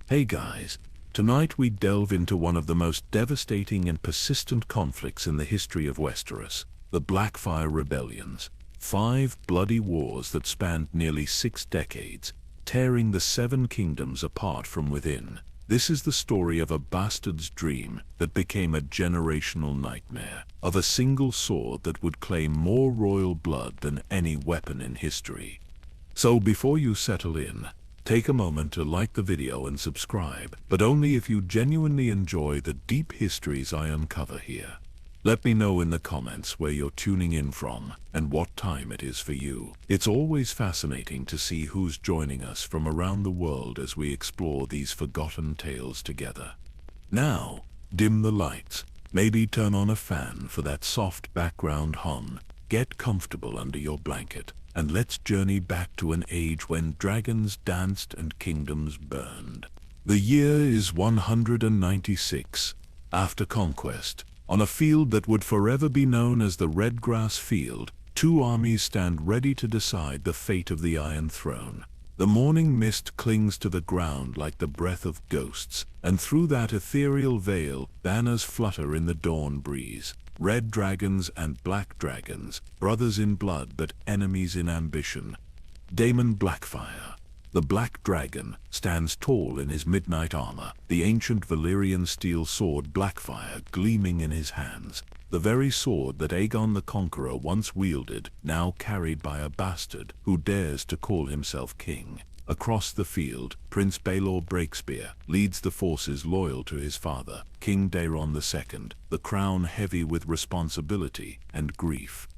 Hey guys, tonight we delve into one of the most devastating and persistent conflicts in the history of Westeros, the Blackfyre Rebellions. 5 bloody wars that spanned nearly 6 decades, tearing the 7 kingdoms apart from within. This is the story of a bastard's dream that became a generational nightmare, of a single sword that would claim more royal blood than any weapon in history. So before you settle in, take a moment to like the video and subscribe, but only if you genuinely enjoy the deep histories I uncover here. Let me know in the comments where you're tuning in from and what time it is for you. It's always fascinating to see who's joining us from around the world as we explore these forgotten tales together. Now, dim the lights, maybe turn on a fan for that soft background hum, get comfortable under your blanket, and let's journey back to an age when dragons danced and kingdoms burned. The year is 196 after conquest. On a field that would forever be known as the Red Grass Field, 2 armies stand ready to decide the fate of the Iron Throne. The morning mist clings to the ground like the breath of ghosts, and through that ethereal veil, banners flutter in the dawn breeze. Red dragons and black dragons, brothers in blood but enemies in ambition. Daemon Blackfyre, the Black Dragon, stands tall in his midnight armor, the ancient Valyrian steel sword Blackfyre gleaming in his hands, the very sword that Aegon the Conqueror once wielded, now carried by a bastard who dares to call himself king. Across the field, Prince Baelor Breakspear leads the forces loyal to his father, King Daemon II, the crown heavy with responsibility and grief.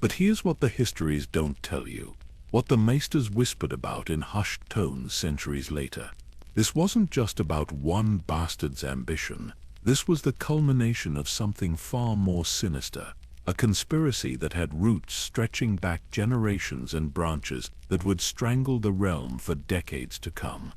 But here's what the histories don't tell you. What the maesters whispered about in hushed tones centuries later. This wasn't just about one bastard's ambition. This was the culmination of something far more sinister. A conspiracy that had roots stretching back generations and branches that would strangle the realm for decades to come.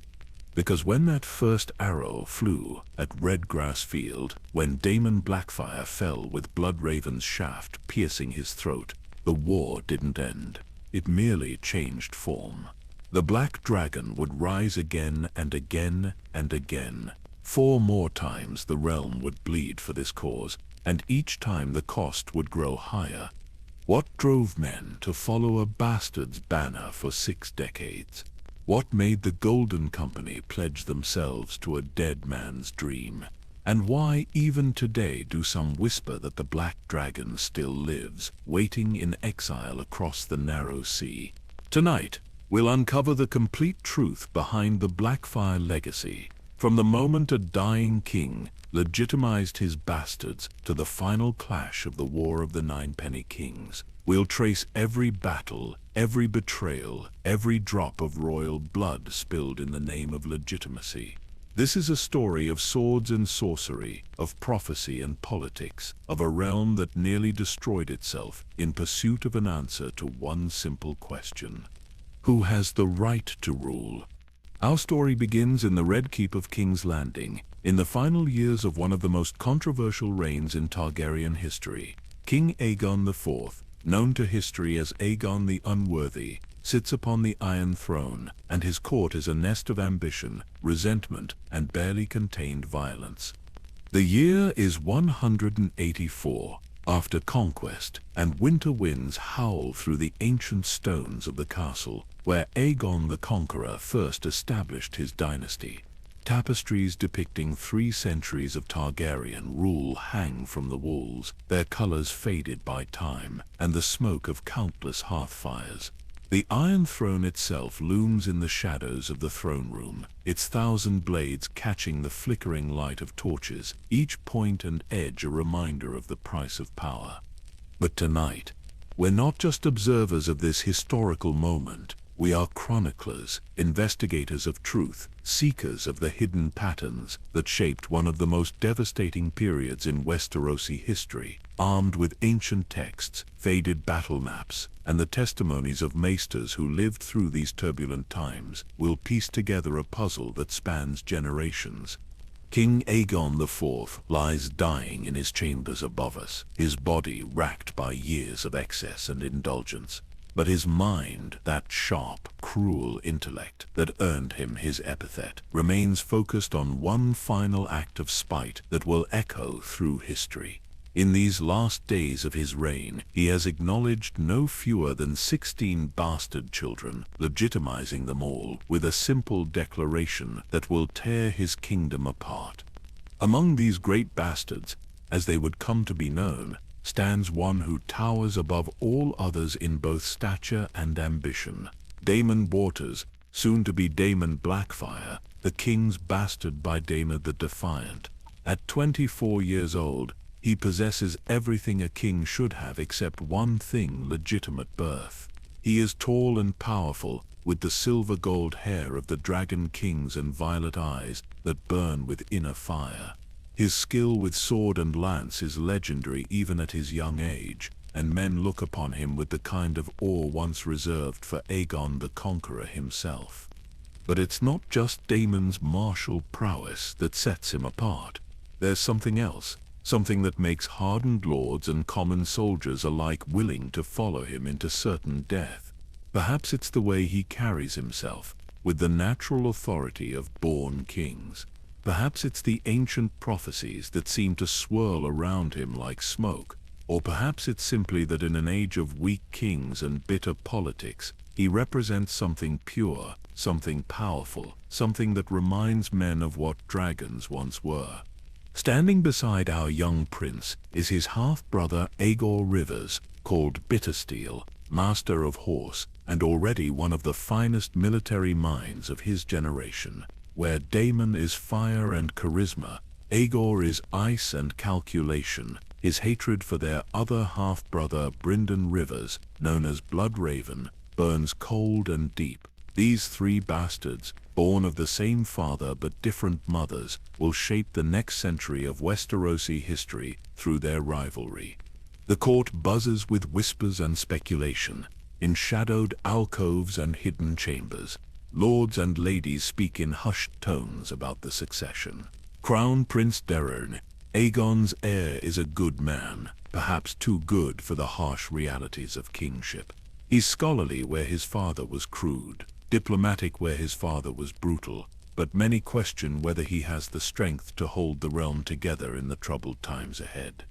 Because when that first arrow flew at Red Grass Field, when Daemon Blackfyre fell with Bloodraven's shaft piercing his throat, the war didn't end. It merely changed form. The Black Dragon would rise again and again and again. 4 more times the realm would bleed for this cause, and each time the cost would grow higher. What drove men to follow a bastard's banner for 6 decades? What made the Golden Company pledge themselves to a dead man's dream? And why even today do some whisper that the Black Dragon still lives, waiting in exile across the narrow sea? Tonight, we'll uncover the complete truth behind the Blackfyre legacy, from the moment a dying king legitimized his bastards to the final clash of the War of the Ninepenny Kings. We'll trace every battle, every betrayal, every drop of royal blood spilled in the name of legitimacy. This is a story of swords and sorcery, of prophecy and politics, of a realm that nearly destroyed itself in pursuit of an answer to one simple question. Who has the right to rule? Our story begins in the Red Keep of King's Landing, in the final years of one of the most controversial reigns in Targaryen history. King Aegon IV, known to history as Aegon the Unworthy, sits upon the Iron Throne, and his court is a nest of ambition, resentment, and barely contained violence. The year is 184 after conquest, and winter winds howl through the ancient stones of the castle, where Aegon the Conqueror first established his dynasty. Tapestries depicting 3 centuries of Targaryen rule hang from the walls, their colors faded by time and the smoke of countless hearth fires. The Iron Throne itself looms in the shadows of the throne room, its 1,000 blades catching the flickering light of torches, each point and edge a reminder of the price of power. But tonight, we're not just observers of this historical moment. We are chroniclers, investigators of truth, seekers of the hidden patterns that shaped one of the most devastating periods in Westerosi history. Armed with ancient texts, faded battle maps, and the testimonies of maesters who lived through these turbulent times, we'll piece together a puzzle that spans generations. King Aegon IV lies dying in his chambers above us, his body racked by years of excess and indulgence. But his mind, that sharp, cruel intellect that earned him his epithet, remains focused on one final act of spite that will echo through history. In these last days of his reign, he has acknowledged no fewer than 16 bastard children, legitimizing them all with a simple declaration that will tear his kingdom apart. Among these great bastards, as they would come to be known, stands one who towers above all others in both stature and ambition. Daemon Waters, soon to be Daemon Blackfyre, the king's bastard by Daemon the Defiant. At 24 years old, he possesses everything a king should have except one thing: legitimate birth. He is tall and powerful, with the silver-gold hair of the dragon kings and violet eyes that burn with inner fire. His skill with sword and lance is legendary even at his young age, and men look upon him with the kind of awe once reserved for Aegon the Conqueror himself. But it's not just Daemon's martial prowess that sets him apart. There's something else. Something that makes hardened lords and common soldiers alike willing to follow him into certain death. Perhaps it's the way he carries himself, with the natural authority of born kings. Perhaps it's the ancient prophecies that seem to swirl around him like smoke. Or perhaps it's simply that in an age of weak kings and bitter politics, he represents something pure, something powerful, something that reminds men of what dragons once were. Standing beside our young prince is his half-brother Aegon Rivers, called Bittersteel, master of horse, and already one of the finest military minds of his generation. Where Daemon is fire and charisma, Aegon is ice and calculation. His hatred for their other half-brother Brynden Rivers, known as Bloodraven, burns cold and deep. These three bastards, born of the same father but different mothers, will shape the next century of Westerosi history through their rivalry. The court buzzes with whispers and speculation. In shadowed alcoves and hidden chambers, lords and ladies speak in hushed tones about the succession. Crown Prince Daemon, Aegon's heir, is a good man, perhaps too good for the harsh realities of kingship. He's scholarly where his father was crude, diplomatic where his father was brutal, but many question whether he has the strength to hold the realm together in the troubled times ahead.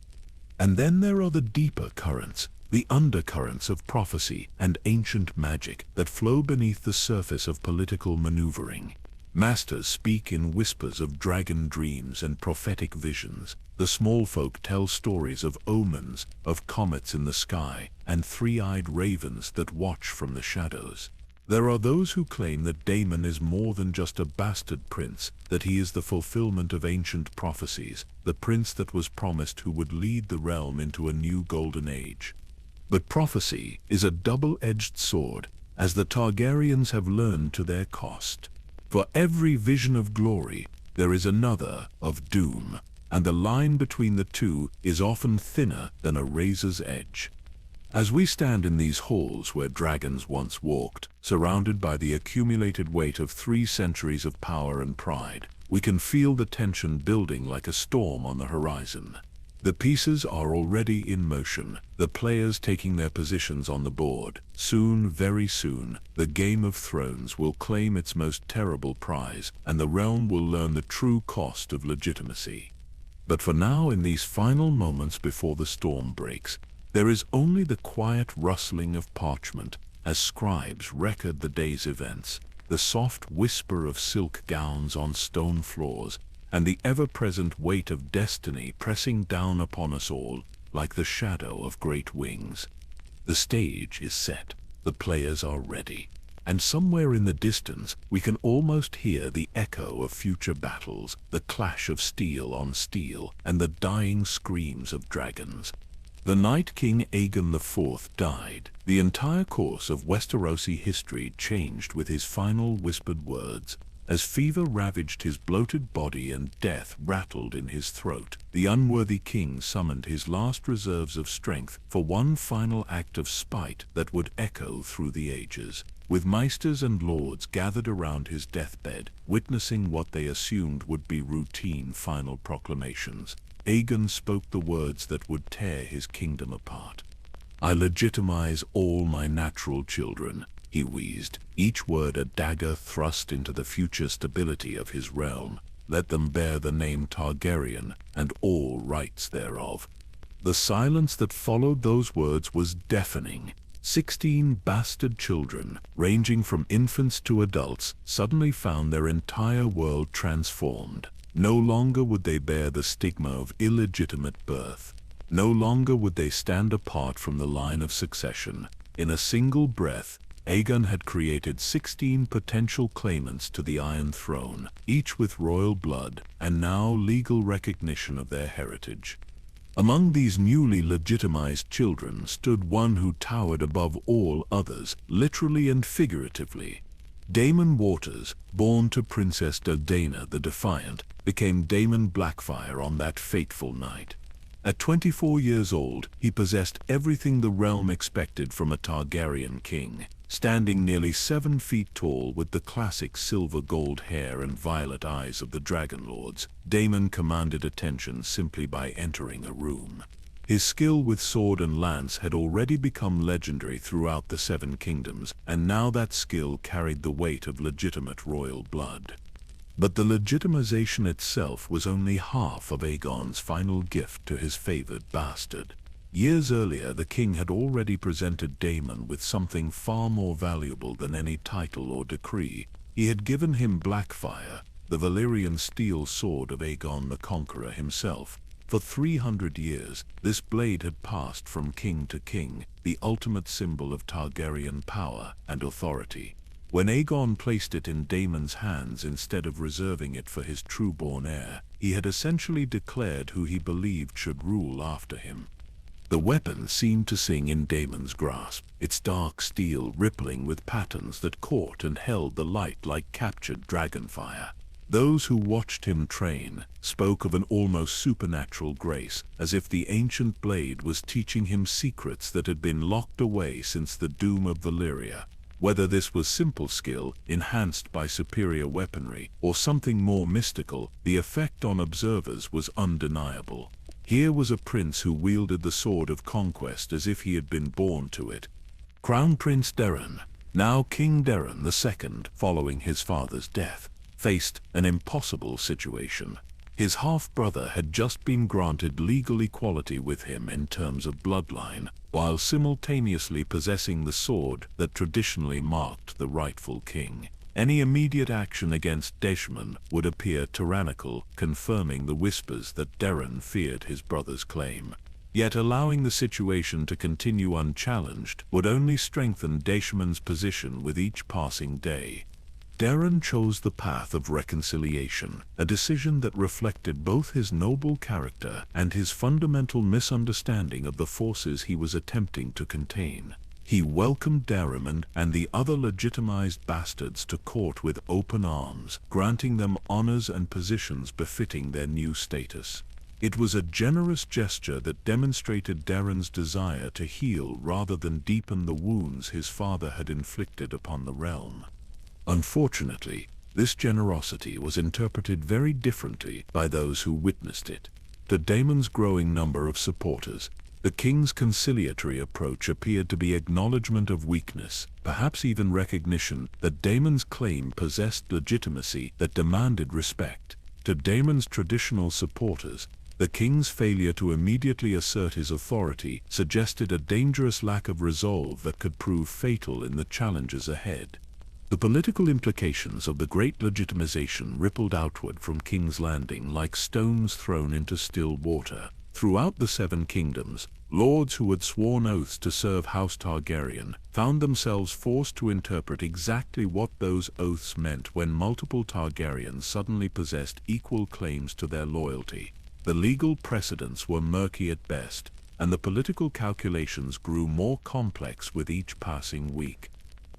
And then there are the deeper currents, the undercurrents of prophecy and ancient magic that flow beneath the surface of political maneuvering. Masters speak in whispers of dragon dreams and prophetic visions. The small folk tell stories of omens, of comets in the sky, and three-eyed ravens that watch from the shadows. There are those who claim that Daemon is more than just a bastard prince, that he is the fulfillment of ancient prophecies, the prince that was promised who would lead the realm into a new golden age. But prophecy is a double-edged sword, as the Targaryens have learned to their cost. For every vision of glory, there is another of doom, and the line between the two is often thinner than a razor's edge. As we stand in these halls where dragons once walked, surrounded by the accumulated weight of 3 centuries of power and pride, we can feel the tension building like a storm on the horizon. The pieces are already in motion, the players taking their positions on the board. Soon, very soon, the Game of Thrones will claim its most terrible prize, and the realm will learn the true cost of legitimacy. But for now, in these final moments before the storm breaks, there is only the quiet rustling of parchment as scribes record the day's events, the soft whisper of silk gowns on stone floors, and the ever-present weight of destiny pressing down upon us all like the shadow of great wings. The stage is set, the players are ready, and somewhere in the distance we can almost hear the echo of future battles, the clash of steel on steel, and the dying screams of dragons. The night King Aegon IV died, the entire course of Westerosi history changed with his final whispered words. As fever ravaged his bloated body and death rattled in his throat, the unworthy king summoned his last reserves of strength for one final act of spite that would echo through the ages. With maesters and lords gathered around his deathbed, witnessing what they assumed would be routine final proclamations, Aegon spoke the words that would tear his kingdom apart. "I legitimize all my natural children," he wheezed, each word a dagger thrust into the future stability of his realm. "Let them bear the name Targaryen and all rights thereof." The silence that followed those words was deafening. 16 bastard children, ranging from infants to adults, suddenly found their entire world transformed. No longer would they bear the stigma of illegitimate birth. No longer would they stand apart from the line of succession. In a single breath, Aegon had created 16 potential claimants to the Iron Throne, each with royal blood and now legal recognition of their heritage. Among these newly legitimized children stood one who towered above all others, literally and figuratively. Daemon Waters, born to Princess Dodana the Defiant, became Daemon Blackfyre on that fateful night. At 24 years old, he possessed everything the realm expected from a Targaryen king. Standing nearly 7 feet tall with the classic silver-gold hair and violet eyes of the Dragon Lords, Daemon commanded attention simply by entering a room. His skill with sword and lance had already become legendary throughout the Seven Kingdoms, and now that skill carried the weight of legitimate royal blood. But the legitimization itself was only half of Aegon's final gift to his favored bastard. Years earlier, the king had already presented Daemon with something far more valuable than any title or decree. He had given him Blackfyre, the Valyrian steel sword of Aegon the Conqueror himself. For 300 years, this blade had passed from king to king, the ultimate symbol of Targaryen power and authority. When Aegon placed it in Daemon's hands instead of reserving it for his true-born heir, he had essentially declared who he believed should rule after him. The weapon seemed to sing in Daemon's grasp, its dark steel rippling with patterns that caught and held the light like captured dragonfire. Those who watched him train spoke of an almost supernatural grace, as if the ancient blade was teaching him secrets that had been locked away since the doom of Valyria. Whether this was simple skill, enhanced by superior weaponry, or something more mystical, the effect on observers was undeniable. Here was a prince who wielded the sword of conquest as if he had been born to it. Crown Prince Daemon, now King Daemon II, following his father's death, faced an impossible situation. His half-brother had just been granted legal equality with him in terms of bloodline, while simultaneously possessing the sword that traditionally marked the rightful king. Any immediate action against Daemon would appear tyrannical, confirming the whispers that Daemon feared his brother's claim. Yet allowing the situation to continue unchallenged would only strengthen Daemon's position with each passing day. Daemon chose the path of reconciliation, a decision that reflected both his noble character and his fundamental misunderstanding of the forces he was attempting to contain. He welcomed Daemon and the other legitimized bastards to court with open arms, granting them honors and positions befitting their new status. It was a generous gesture that demonstrated Daemon's desire to heal rather than deepen the wounds his father had inflicted upon the realm. Unfortunately, this generosity was interpreted very differently by those who witnessed it. To Daemon's growing number of supporters, the king's conciliatory approach appeared to be acknowledgement of weakness, perhaps even recognition that Daemon's claim possessed legitimacy that demanded respect. To Daemon's traditional supporters, the king's failure to immediately assert his authority suggested a dangerous lack of resolve that could prove fatal in the challenges ahead. The political implications of the great legitimization rippled outward from King's Landing like stones thrown into still water. Throughout the Seven Kingdoms, lords who had sworn oaths to serve House Targaryen found themselves forced to interpret exactly what those oaths meant when multiple Targaryens suddenly possessed equal claims to their loyalty. The legal precedents were murky at best, and the political calculations grew more complex with each passing week.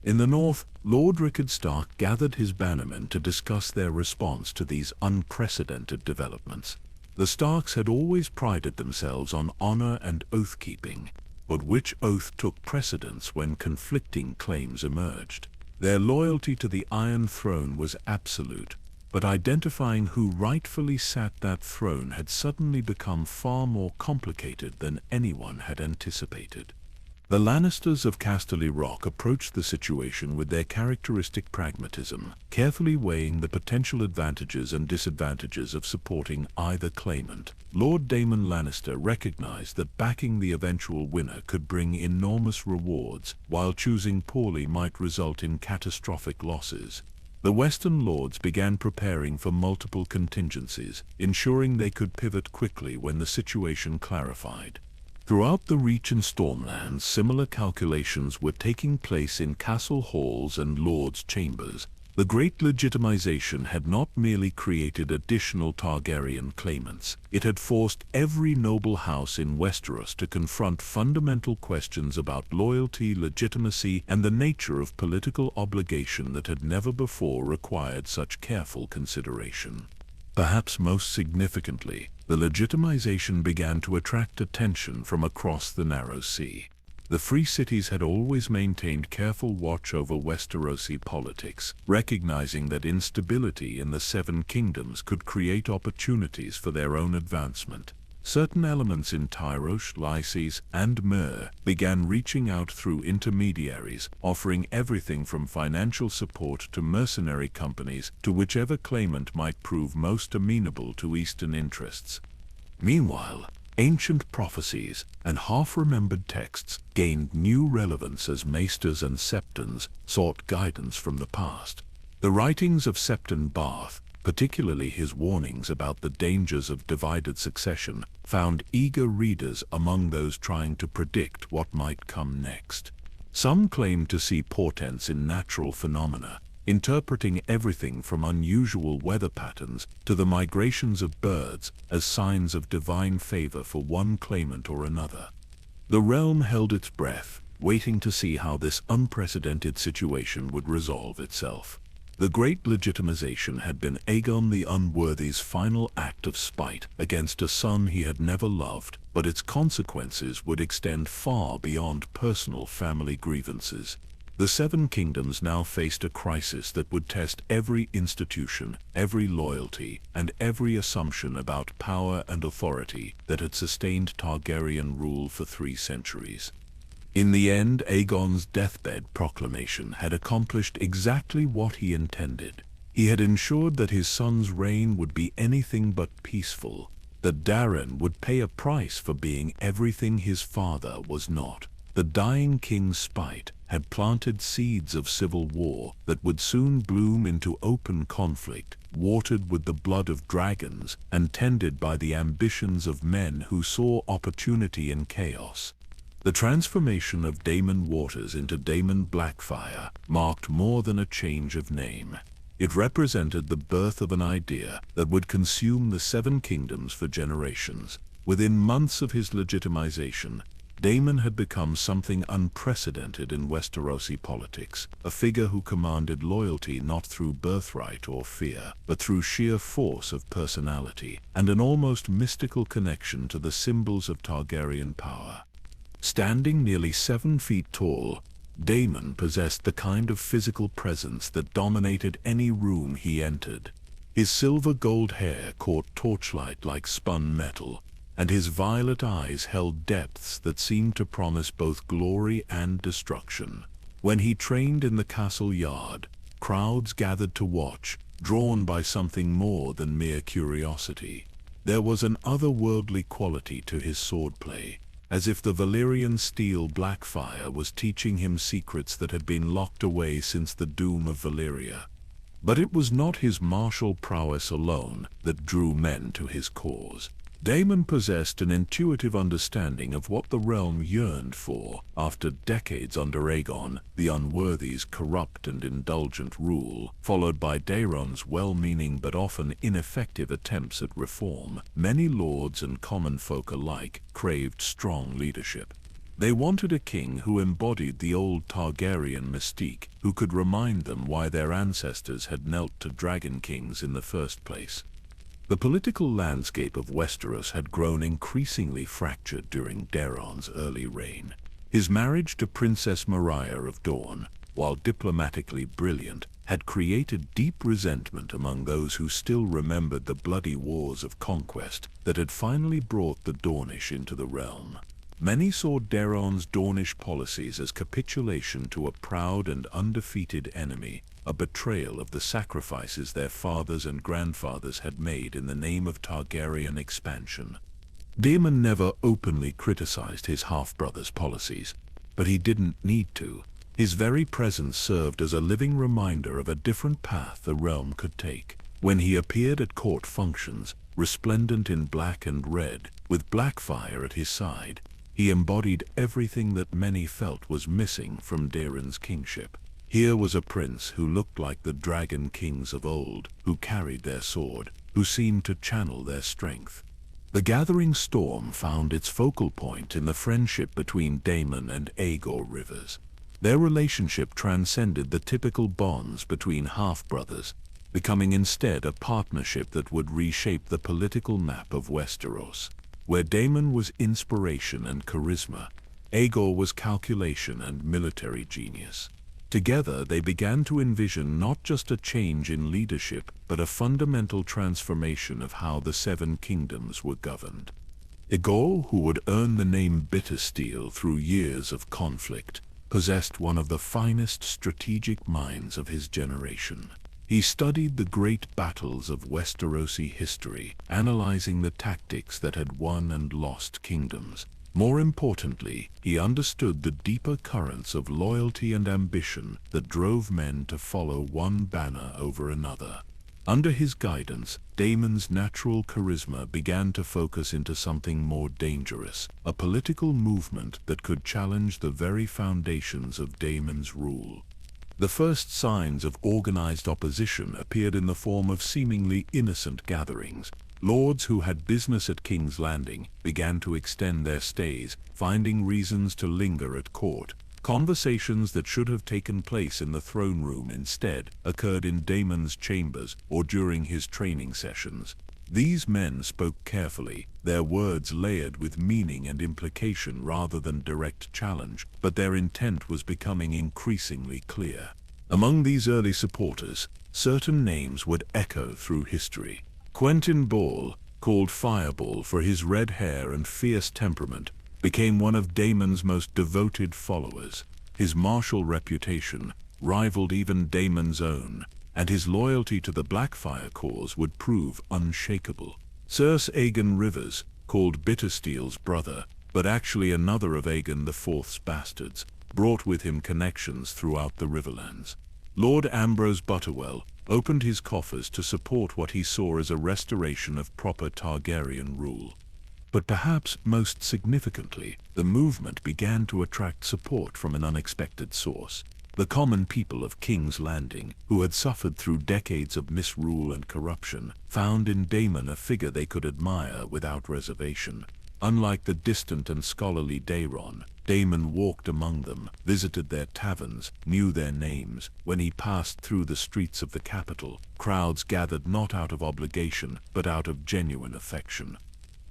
In the north, Lord Rickard Stark gathered his bannermen to discuss their response to these unprecedented developments. The Starks had always prided themselves on honor and oath-keeping, but which oath took precedence when conflicting claims emerged? Their loyalty to the Iron Throne was absolute, but identifying who rightfully sat that throne had suddenly become far more complicated than anyone had anticipated. The Lannisters of Casterly Rock approached the situation with their characteristic pragmatism, carefully weighing the potential advantages and disadvantages of supporting either claimant. Lord Daemon Lannister recognized that backing the eventual winner could bring enormous rewards, while choosing poorly might result in catastrophic losses. The Western Lords began preparing for multiple contingencies, ensuring they could pivot quickly when the situation clarified. Throughout the Reach and Stormlands, similar calculations were taking place in castle halls and lords' chambers. The Great Legitimization had not merely created additional Targaryen claimants, it had forced every noble house in Westeros to confront fundamental questions about loyalty, legitimacy, and the nature of political obligation that had never before required such careful consideration. Perhaps most significantly, the legitimization began to attract attention from across the Narrow Sea. The Free Cities had always maintained careful watch over Westerosi politics, recognizing that instability in the Seven Kingdoms could create opportunities for their own advancement. Certain elements in Tyrosh, Lyses, and Myr began reaching out through intermediaries, offering everything from financial support to mercenary companies to whichever claimant might prove most amenable to Eastern interests. Meanwhile, ancient prophecies and half-remembered texts gained new relevance as maesters and septons sought guidance from the past. The writings of Septon Barth, particularly his warnings about the dangers of divided succession, found eager readers among those trying to predict what might come next. Some claimed to see portents in natural phenomena, interpreting everything from unusual weather patterns to the migrations of birds as signs of divine favor for one claimant or another. The realm held its breath, waiting to see how this unprecedented situation would resolve itself. The Great Legitimization had been Aegon the Unworthy's final act of spite against a son he had never loved, but its consequences would extend far beyond personal family grievances. The Seven Kingdoms now faced a crisis that would test every institution, every loyalty, and every assumption about power and authority that had sustained Targaryen rule for 3 centuries. In the end, Aegon's deathbed proclamation had accomplished exactly what he intended. He had ensured that his son's reign would be anything but peaceful, that Darren would pay a price for being everything his father was not. The dying king's spite had planted seeds of civil war that would soon bloom into open conflict, watered with the blood of dragons and tended by the ambitions of men who saw opportunity in chaos. The transformation of Daemon Waters into Daemon Blackfyre marked more than a change of name. It represented the birth of an idea that would consume the Seven Kingdoms for generations. Within months of his legitimization, Daemon had become something unprecedented in Westerosi politics, a figure who commanded loyalty not through birthright or fear, but through sheer force of personality and an almost mystical connection to the symbols of Targaryen power. Standing nearly 7 feet tall, Daemon possessed the kind of physical presence that dominated any room he entered. His silver-gold hair caught torchlight like spun metal, and his violet eyes held depths that seemed to promise both glory and destruction. When he trained in the castle yard, crowds gathered to watch, drawn by something more than mere curiosity. There was an otherworldly quality to his swordplay, as if the Valyrian steel Blackfyre was teaching him secrets that had been locked away since the doom of Valyria. But it was not his martial prowess alone that drew men to his cause. Daemon possessed an intuitive understanding of what the realm yearned for after decades under Aegon the Unworthy's corrupt and indulgent rule, followed by Daeron's well-meaning but often ineffective attempts at reform. Many lords and common folk alike craved strong leadership. They wanted a king who embodied the old Targaryen mystique, who could remind them why their ancestors had knelt to dragon kings in the first place. The political landscape of Westeros had grown increasingly fractured during Daeron's early reign. His marriage to Princess Myraya of Dorne, while diplomatically brilliant, had created deep resentment among those who still remembered the bloody wars of conquest that had finally brought the Dornish into the realm. Many saw Daemon's Dornish policies as capitulation to a proud and undefeated enemy, a betrayal of the sacrifices their fathers and grandfathers had made in the name of Targaryen expansion. Daemon never openly criticized his half-brother's policies, but he didn't need to. His very presence served as a living reminder of a different path the realm could take. When he appeared at court functions, resplendent in black and red, with Blackfyre at his side, he embodied everything that many felt was missing from Daemon's kingship. Here was a prince who looked like the dragon kings of old, who carried their sword, who seemed to channel their strength. The gathering storm found its focal point in the friendship between Daemon and Aegon Rivers. Their relationship transcended the typical bonds between half-brothers, becoming instead a partnership that would reshape the political map of Westeros. Where Daemon was inspiration and charisma, Aegon was calculation and military genius. Together they began to envision not just a change in leadership, but a fundamental transformation of how the Seven Kingdoms were governed. Aegon, who would earn the name Bittersteel through years of conflict, possessed one of the finest strategic minds of his generation. He studied the great battles of Westerosi history, analyzing the tactics that had won and lost kingdoms. More importantly, he understood the deeper currents of loyalty and ambition that drove men to follow one banner over another. Under his guidance, Daemon's natural charisma began to focus into something more dangerous, a political movement that could challenge the very foundations of Daemon's rule. The first signs of organized opposition appeared in the form of seemingly innocent gatherings. Lords who had business at King's Landing began to extend their stays, finding reasons to linger at court. Conversations that should have taken place in the throne room instead occurred in Daemon's chambers or during his training sessions. These men spoke carefully, their words layered with meaning and implication rather than direct challenge, but their intent was becoming increasingly clear. Among these early supporters, certain names would echo through history. Quentyn Ball, called Fireball for his red hair and fierce temperament, became one of Daemon's most devoted followers. His martial reputation rivaled even Daemon's own, and his loyalty to the Blackfyre cause would prove unshakable. Sir Aegon Rivers, called Bittersteel's brother, but actually another of Aegon IV's bastards, brought with him connections throughout the Riverlands. Lord Ambrose Butterwell opened his coffers to support what he saw as a restoration of proper Targaryen rule. But perhaps most significantly, the movement began to attract support from an unexpected source. The common people of King's Landing, who had suffered through decades of misrule and corruption, found in Daemon a figure they could admire without reservation. Unlike the distant and scholarly Daeron, Daemon walked among them, visited their taverns, knew their names. When he passed through the streets of the capital, crowds gathered not out of obligation, but out of genuine affection.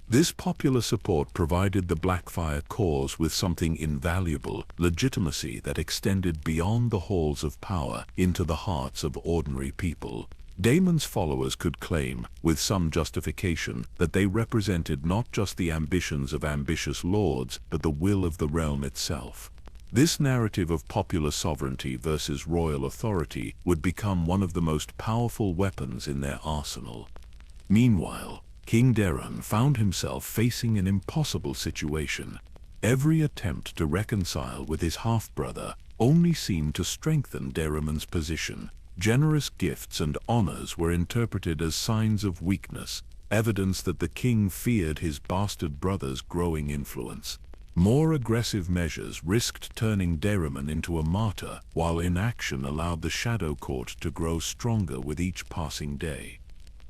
This popular support provided the Blackfyre cause with something invaluable, legitimacy that extended beyond the halls of power into the hearts of ordinary people. Daemon's followers could claim, with some justification, that they represented not just the ambitions of ambitious lords, but the will of the realm itself. This narrative of popular sovereignty versus royal authority would become one of the most powerful weapons in their arsenal. Meanwhile, King Daemon found himself facing an impossible situation. Every attempt to reconcile with his half-brother only seemed to strengthen Daemon's position. Generous gifts and honors were interpreted as signs of weakness, evidence that the king feared his bastard brother's growing influence. More aggressive measures risked turning Daemon into a martyr, while inaction allowed the Shadow Court to grow stronger with each passing day.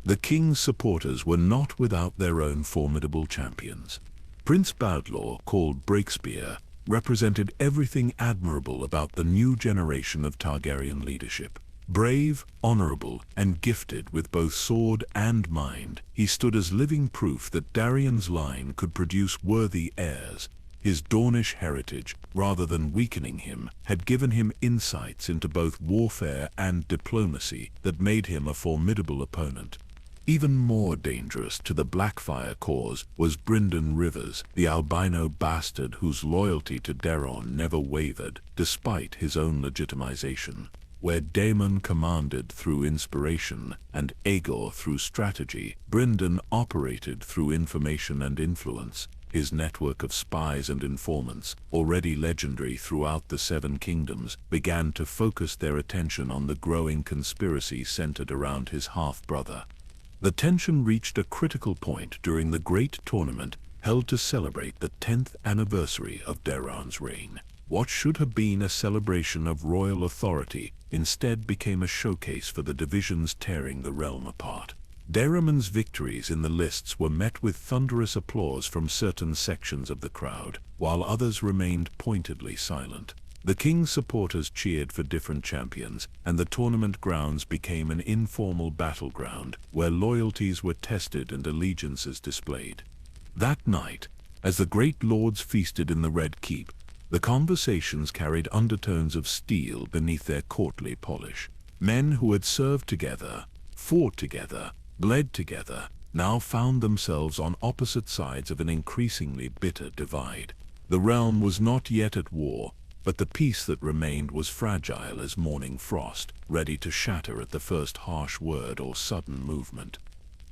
The king's supporters were not without their own formidable champions. Prince Badlaw, called Breakspear, represented everything admirable about the new generation of Targaryen leadership. Brave, honorable, and gifted with both sword and mind, he stood as living proof that Darien's line could produce worthy heirs. His Dornish heritage, rather than weakening him, had given him insights into both warfare and diplomacy that made him a formidable opponent. Even more dangerous to the Blackfyre cause was Brynden Rivers, the albino bastard whose loyalty to Daemon never wavered, despite his own legitimization. Where Daemon commanded through inspiration and Aegon through strategy, Brynden operated through information and influence. His network of spies and informants, already legendary throughout the Seven Kingdoms, began to focus their attention on the growing conspiracy centered around his half-brother. The tension reached a critical point during the Great Tournament held to celebrate the 10th anniversary of Daemon's reign. What should have been a celebration of royal authority instead became a showcase for the divisions tearing the realm apart. Daemon's victories in the lists were met with thunderous applause from certain sections of the crowd, while others remained pointedly silent. The king's supporters cheered for different champions, and the tournament grounds became an informal battleground where loyalties were tested and allegiances displayed. That night, as the great lords feasted in the Red Keep, the conversations carried undertones of steel beneath their courtly polish. Men who had served together, fought together, bled together, now found themselves on opposite sides of an increasingly bitter divide. The realm was not yet at war, but the peace that remained was fragile as morning frost, ready to shatter at the first harsh word or sudden movement.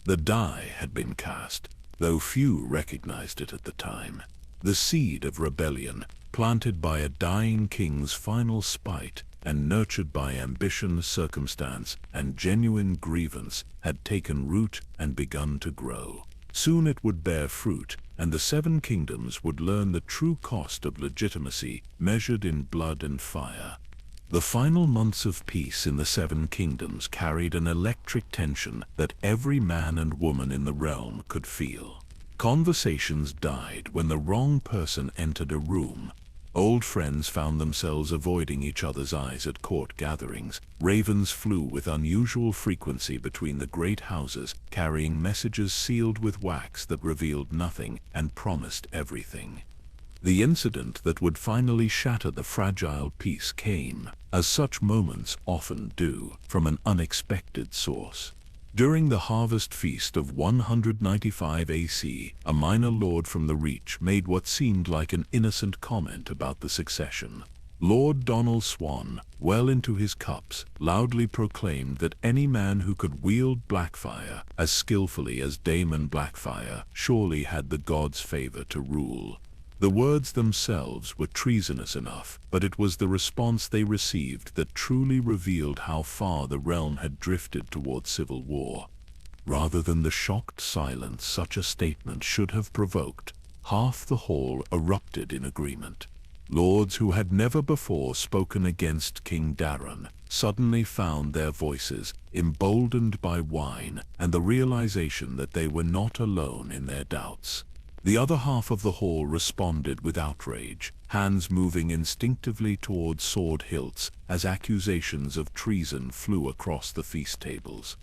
The die had been cast, though few recognized it at the time. The seed of rebellion, planted by a dying king's final spite and nurtured by ambition, circumstance, and genuine grievance, had taken root and begun to grow. Soon it would bear fruit, and the Seven Kingdoms would learn the true cost of legitimacy measured in blood and fire. The final months of peace in the Seven Kingdoms carried an electric tension that every man and woman in the realm could feel. Conversations died when the wrong person entered a room. Old friends found themselves avoiding each other's eyes at court gatherings. Ravens flew with unusual frequency between the great houses, carrying messages sealed with wax that revealed nothing and promised everything. The incident that would finally shatter the fragile peace came, as such moments often do, from an unexpected source. During the harvest feast of 195 AC, a minor lord from the Reach made what seemed like an innocent comment about the succession. Lord Donald Swan, well into his cups, loudly proclaimed that any man who could wield Blackfyre as skillfully as Daemon Blackfyre surely had the gods' favor to rule. The words themselves were treasonous enough, but it was the response they received that truly revealed how far the realm had drifted toward civil war. Rather than the shocked silence such a statement should have provoked, half the hall erupted in agreement. Lords who had never before spoken against King Daemon suddenly found their voices, emboldened by wine and the realization that they were not alone in their doubts. The other half of the hall responded with outrage, hands moving instinctively toward sword hilts as accusations of treason flew across the feast tables.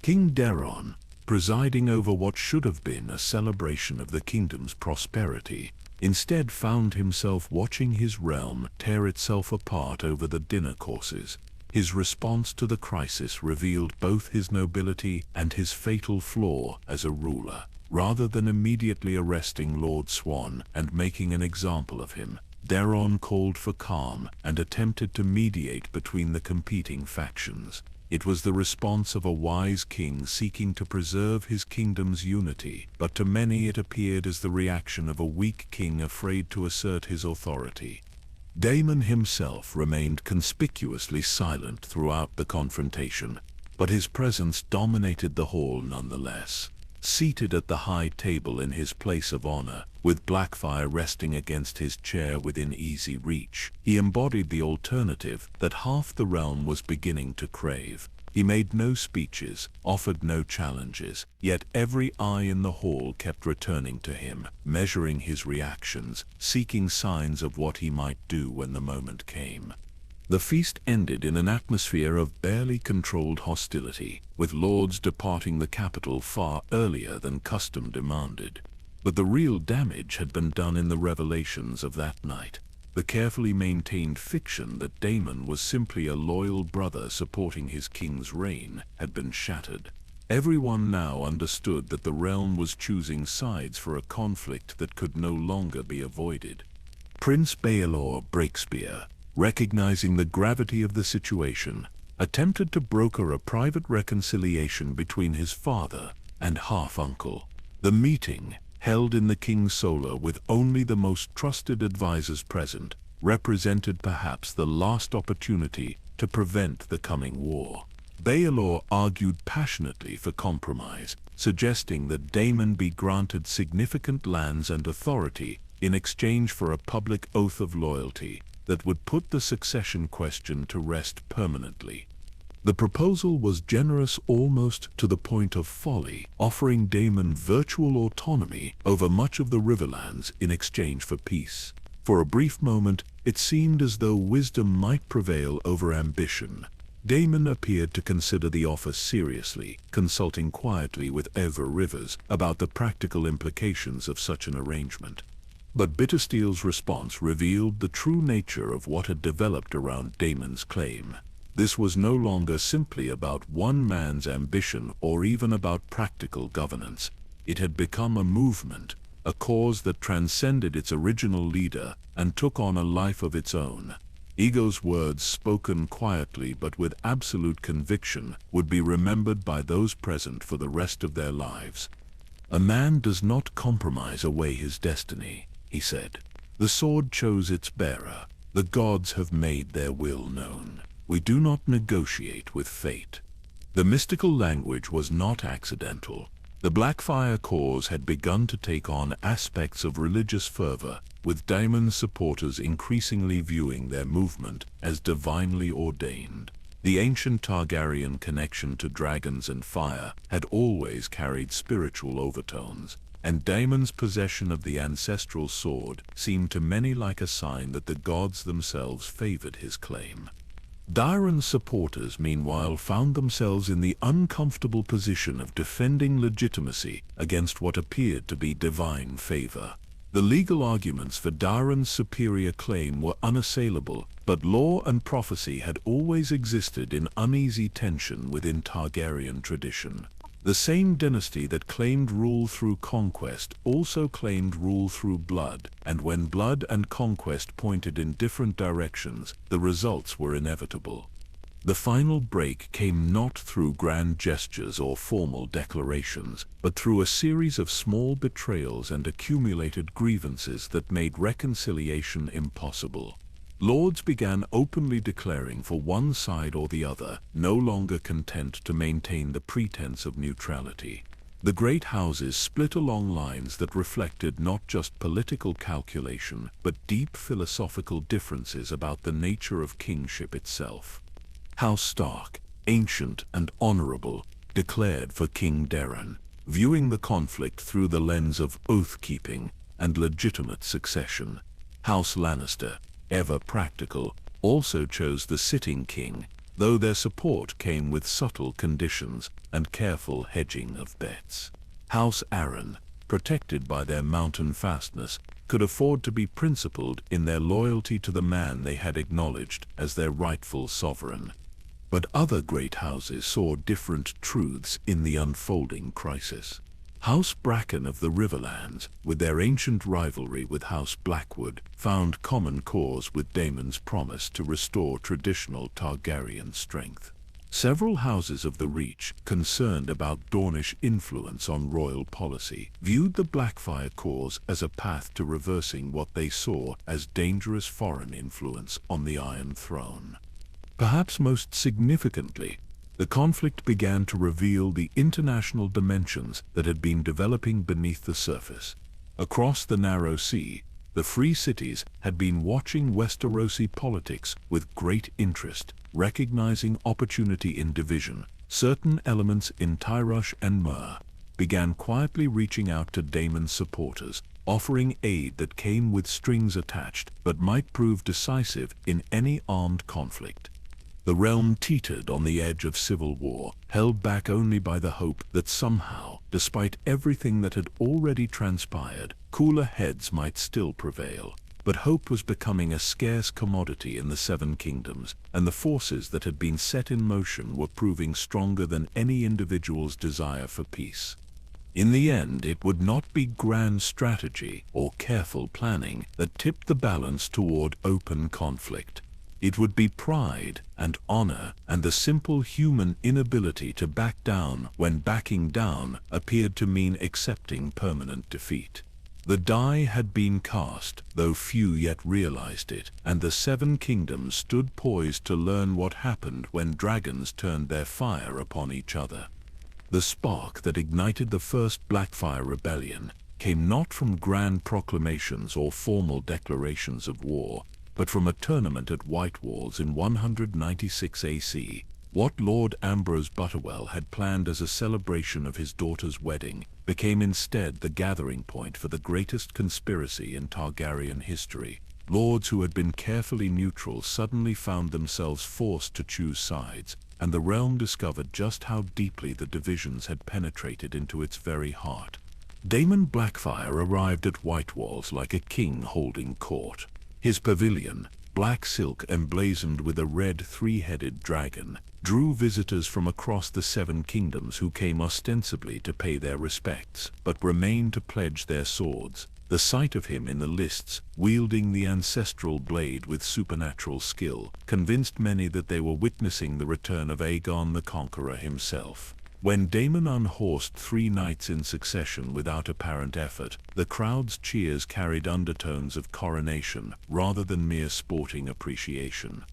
King Daemon, presiding over what should have been a celebration of the kingdom's prosperity, instead found himself watching his realm tear itself apart over the dinner courses. His response to the crisis revealed both his nobility and his fatal flaw as a ruler. Rather than immediately arresting Lord Swan and making an example of him, Daemon called for calm and attempted to mediate between the competing factions. It was the response of a wise king seeking to preserve his kingdom's unity, but to many it appeared as the reaction of a weak king afraid to assert his authority. Daemon himself remained conspicuously silent throughout the confrontation, but his presence dominated the hall nonetheless. Seated at the high table in his place of honor, with Blackfyre resting against his chair within easy reach, he embodied the alternative that half the realm was beginning to crave. He made no speeches, offered no challenges, yet every eye in the hall kept returning to him, measuring his reactions, seeking signs of what he might do when the moment came. The feast ended in an atmosphere of barely controlled hostility, with lords departing the capital far earlier than custom demanded. But the real damage had been done in the revelations of that night. The carefully maintained fiction that Daemon was simply a loyal brother supporting his king's reign had been shattered. Everyone now understood that the realm was choosing sides for a conflict that could no longer be avoided. Prince Baelor Breakspear, recognizing the gravity of the situation, attempted to broker a private reconciliation between his father and half-uncle. The meeting, held in the king's solar with only the most trusted advisors present, represented perhaps the last opportunity to prevent the coming war. Baelor argued passionately for compromise, suggesting that Daemon be granted significant lands and authority in exchange for a public oath of loyalty that would put the succession question to rest permanently. The proposal was generous almost to the point of folly, offering Daemon virtual autonomy over much of the Riverlands in exchange for peace. For a brief moment, it seemed as though wisdom might prevail over ambition. Daemon appeared to consider the offer seriously, consulting quietly with Ever Rivers about the practical implications of such an arrangement. But Bittersteel's response revealed the true nature of what had developed around Daemon's claim. This was no longer simply about one man's ambition or even about practical governance. It had become a movement, a cause that transcended its original leader and took on a life of its own. Aegon's words, spoken quietly but with absolute conviction, would be remembered by those present for the rest of their lives. "A man does not compromise away his destiny," he said. "The sword chose its bearer. The gods have made their will known. We do not negotiate with fate." The mystical language was not accidental. The Blackfyre cause had begun to take on aspects of religious fervor, with Daemon's supporters increasingly viewing their movement as divinely ordained. The ancient Targaryen connection to dragons and fire had always carried spiritual overtones, and Daemon's possession of the ancestral sword seemed to many like a sign that the gods themselves favored his claim. Daemon's supporters, meanwhile, found themselves in the uncomfortable position of defending legitimacy against what appeared to be divine favor. The legal arguments for Daemon's superior claim were unassailable, but law and prophecy had always existed in uneasy tension within Targaryen tradition. The same dynasty that claimed rule through conquest also claimed rule through blood, and when blood and conquest pointed in different directions, the results were inevitable. The final break came not through grand gestures or formal declarations, but through a series of small betrayals and accumulated grievances that made reconciliation impossible. Lords began openly declaring for one side or the other, no longer content to maintain the pretense of neutrality. The great houses split along lines that reflected not just political calculation, but deep philosophical differences about the nature of kingship itself. House Stark, ancient and honorable, declared for King Daemon, viewing the conflict through the lens of oath-keeping and legitimate succession. House Lannister, ever practical, also chose the sitting king, though their support came with subtle conditions and careful hedging of bets. House Arryn, protected by their mountain fastness, could afford to be principled in their loyalty to the man they had acknowledged as their rightful sovereign. But other great houses saw different truths in the unfolding crisis. House Bracken of the Riverlands, with their ancient rivalry with House Blackwood, found common cause with Daemon's promise to restore traditional Targaryen strength. Several houses of the Reach, concerned about Dornish influence on royal policy, viewed the Blackfyre cause as a path to reversing what they saw as dangerous foreign influence on the Iron Throne. Perhaps most significantly, the conflict began to reveal the international dimensions that had been developing beneath the surface. Across the narrow sea, the free cities had been watching Westerosi politics with great interest, recognizing opportunity in division. Certain elements in Tyrosh and Myr began quietly reaching out to Daemon's supporters, offering aid that came with strings attached but might prove decisive in any armed conflict. The realm teetered on the edge of civil war, held back only by the hope that somehow, despite everything that had already transpired, cooler heads might still prevail. But hope was becoming a scarce commodity in the Seven Kingdoms, and the forces that had been set in motion were proving stronger than any individual's desire for peace. In the end, it would not be grand strategy or careful planning that tipped the balance toward open conflict. It would be pride and honor and the simple human inability to back down when backing down appeared to mean accepting permanent defeat. The die had been cast, though few yet realized it, and the Seven Kingdoms stood poised to learn what happened when dragons turned their fire upon each other. The spark that ignited the first Blackfyre Rebellion came not from grand proclamations or formal declarations of war, but from a tournament at White Walls in 196 AC. What Lord Ambrose Butterwell had planned as a celebration of his daughter's wedding became instead the gathering point for the greatest conspiracy in Targaryen history. Lords who had been carefully neutral suddenly found themselves forced to choose sides, and the realm discovered just how deeply the divisions had penetrated into its very heart. Daemon Blackfyre arrived at White Walls like a king holding court. His pavilion, black silk emblazoned with a red three-headed dragon, drew visitors from across the Seven Kingdoms who came ostensibly to pay their respects, but remained to pledge their swords. The sight of him in the lists, wielding the ancestral blade with supernatural skill, convinced many that they were witnessing the return of Aegon the Conqueror himself. When Daemon unhorsed 3 nights in succession without apparent effort, the crowd's cheers carried undertones of coronation rather than mere sporting appreciation.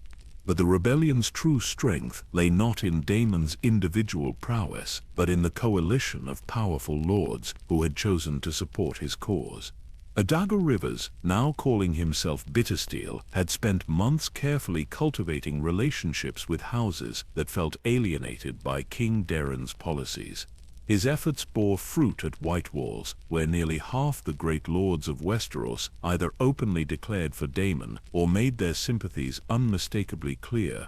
But the rebellion's true strength lay not in Daemon's individual prowess, but in the coalition of powerful lords who had chosen to support his cause. Adago Rivers, now calling himself Bittersteel, had spent months carefully cultivating relationships with houses that felt alienated by King Daemon's policies. His efforts bore fruit at White Walls, where nearly half the great lords of Westeros either openly declared for Daemon or made their sympathies unmistakably clear.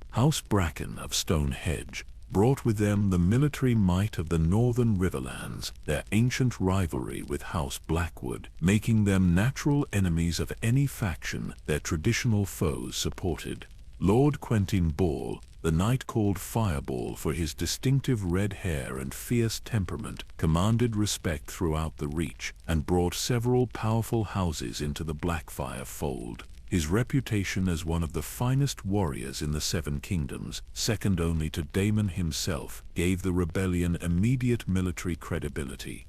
House Bracken of Stonehenge brought with them the military might of the northern Riverlands, their ancient rivalry with House Blackwood, making them natural enemies of any faction their traditional foes supported. Lord Quentyn Ball, the Night called Fireball for his distinctive red hair and fierce temperament, commanded respect throughout the Reach, and brought several powerful houses into the Blackfyre fold. His reputation as one of the finest warriors in the Seven Kingdoms, second only to Daemon himself, gave the rebellion immediate military credibility.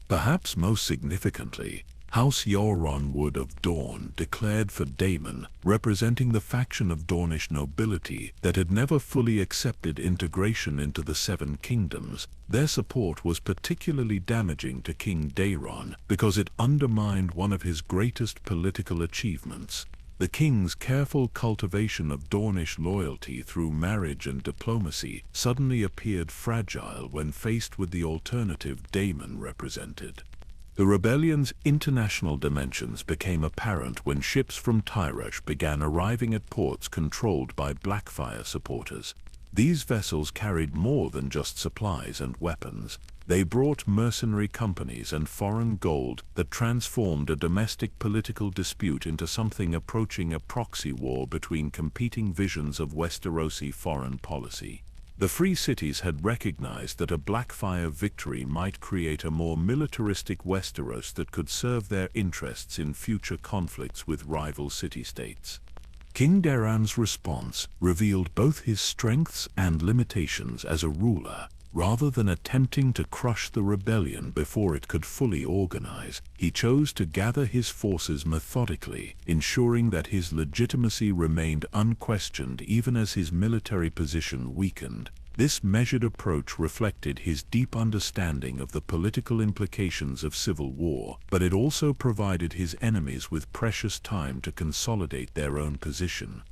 Perhaps most significantly, House Yoronwood of Dorne declared for Daemon, representing the faction of Dornish nobility that had never fully accepted integration into the Seven Kingdoms. Their support was particularly damaging to King Daeron because it undermined one of his greatest political achievements. The king's careful cultivation of Dornish loyalty through marriage and diplomacy suddenly appeared fragile when faced with the alternative Daemon represented. The rebellion's international dimensions became apparent when ships from Tyrosh began arriving at ports controlled by Blackfyre supporters. These vessels carried more than just supplies and weapons. They brought mercenary companies and foreign gold that transformed a domestic political dispute into something approaching a proxy war between competing visions of Westerosi foreign policy. The Free Cities had recognized that a Blackfyre victory might create a more militaristic Westeros that could serve their interests in future conflicts with rival city-states. King Daeron's response revealed both his strengths and limitations as a ruler. Rather than attempting to crush the rebellion before it could fully organize, he chose to gather his forces methodically, ensuring that his legitimacy remained unquestioned even as his military position weakened. This measured approach reflected his deep understanding of the political implications of civil war, but it also provided his enemies with precious time to consolidate their own position.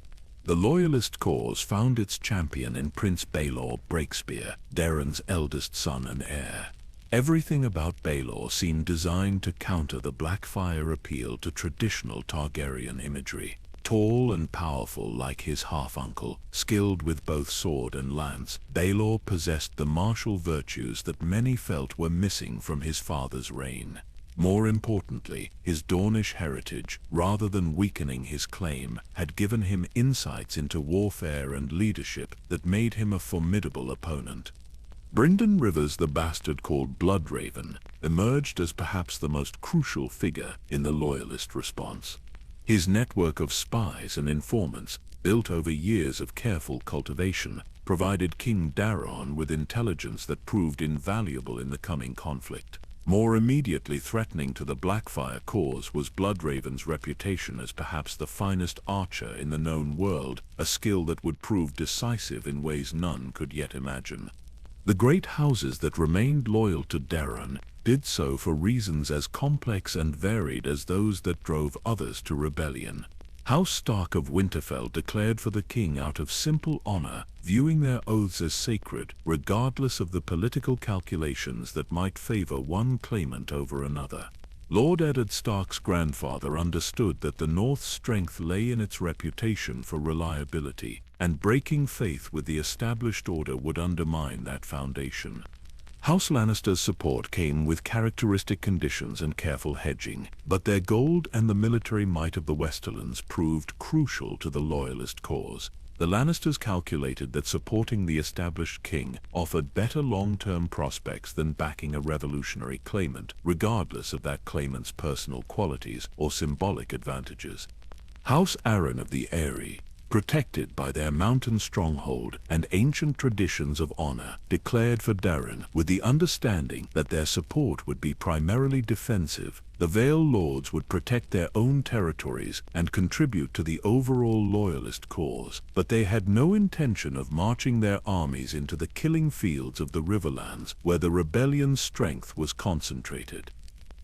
The Loyalist cause found its champion in Prince Baelor Breakspear, Daeron's eldest son and heir. Everything about Baelor seemed designed to counter the Blackfyre appeal to traditional Targaryen imagery. Tall and powerful like his half-uncle, skilled with both sword and lance, Baelor possessed the martial virtues that many felt were missing from his father's reign. More importantly, his Dornish heritage, rather than weakening his claim, had given him insights into warfare and leadership that made him a formidable opponent. Brynden Rivers, the bastard called Bloodraven, emerged as perhaps the most crucial figure in the Loyalist response. His network of spies and informants, built over years of careful cultivation, provided King Daeron with intelligence that proved invaluable in the coming conflict. More immediately threatening to the Blackfyre cause was Bloodraven's reputation as perhaps the finest archer in the known world, a skill that would prove decisive in ways none could yet imagine. The great houses that remained loyal to Daeron did so for reasons as complex and varied as those that drove others to rebellion. House Stark of Winterfell declared for the king out of simple honor, viewing their oaths as sacred, regardless of the political calculations that might favor one claimant over another. Lord Eddard Stark's grandfather understood that the North's strength lay in its reputation for reliability, and breaking faith with the established order would undermine that foundation. House Lannister's support came with characteristic conditions and careful hedging, but their gold and the military might of the Westerlands proved crucial to the Loyalist cause. The Lannisters calculated that supporting the established king offered better long-term prospects than backing a revolutionary claimant, regardless of that claimant's personal qualities or symbolic advantages. House Arryn of the Eyrie, protected by their mountain stronghold and ancient traditions of honor, declared for Daeron with the understanding that their support would be primarily defensive. The Vale Lords would protect their own territories and contribute to the overall Loyalist cause, but they had no intention of marching their armies into the killing fields of the Riverlands where the rebellion's strength was concentrated.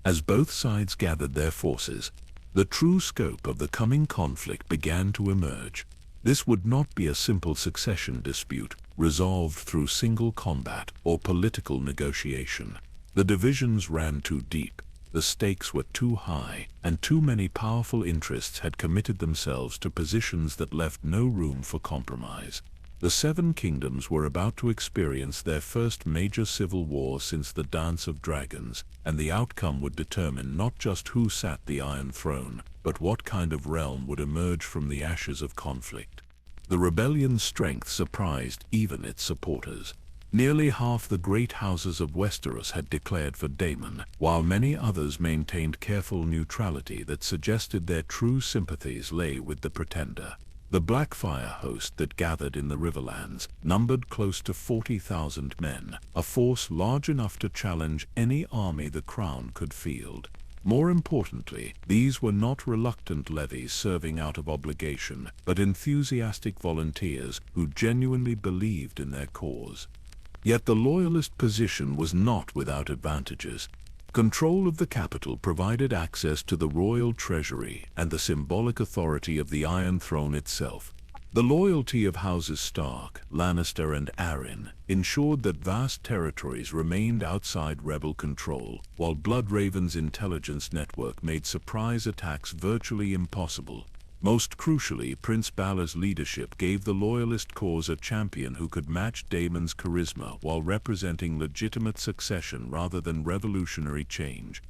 As both sides gathered their forces, the true scope of the coming conflict began to emerge. This would not be a simple succession dispute, resolved through single combat or political negotiation. The divisions ran too deep, the stakes were too high, and too many powerful interests had committed themselves to positions that left no room for compromise. The Seven Kingdoms were about to experience their first major civil war since the Dance of Dragons, and the outcome would determine not just who sat the Iron Throne, but what kind of realm would emerge from the ashes of conflict. The rebellion's strength surprised even its supporters. Nearly half the great houses of Westeros had declared for Daemon, while many others maintained careful neutrality that suggested their true sympathies lay with the pretender. The Blackfyre host that gathered in the Riverlands numbered close to 40,000 men, a force large enough to challenge any army the crown could field. More importantly, these were not reluctant levies serving out of obligation, but enthusiastic volunteers who genuinely believed in their cause. Yet the Loyalist position was not without advantages. Control of the capital provided access to the royal treasury and the symbolic authority of the Iron Throne itself. The loyalty of houses Stark, Lannister, and Arryn ensured that vast territories remained outside rebel control, while Bloodraven's intelligence network made surprise attacks virtually impossible. Most crucially, Prince Balor's leadership gave the Loyalist cause a champion who could match Daemon's charisma while representing legitimate succession rather than revolutionary change.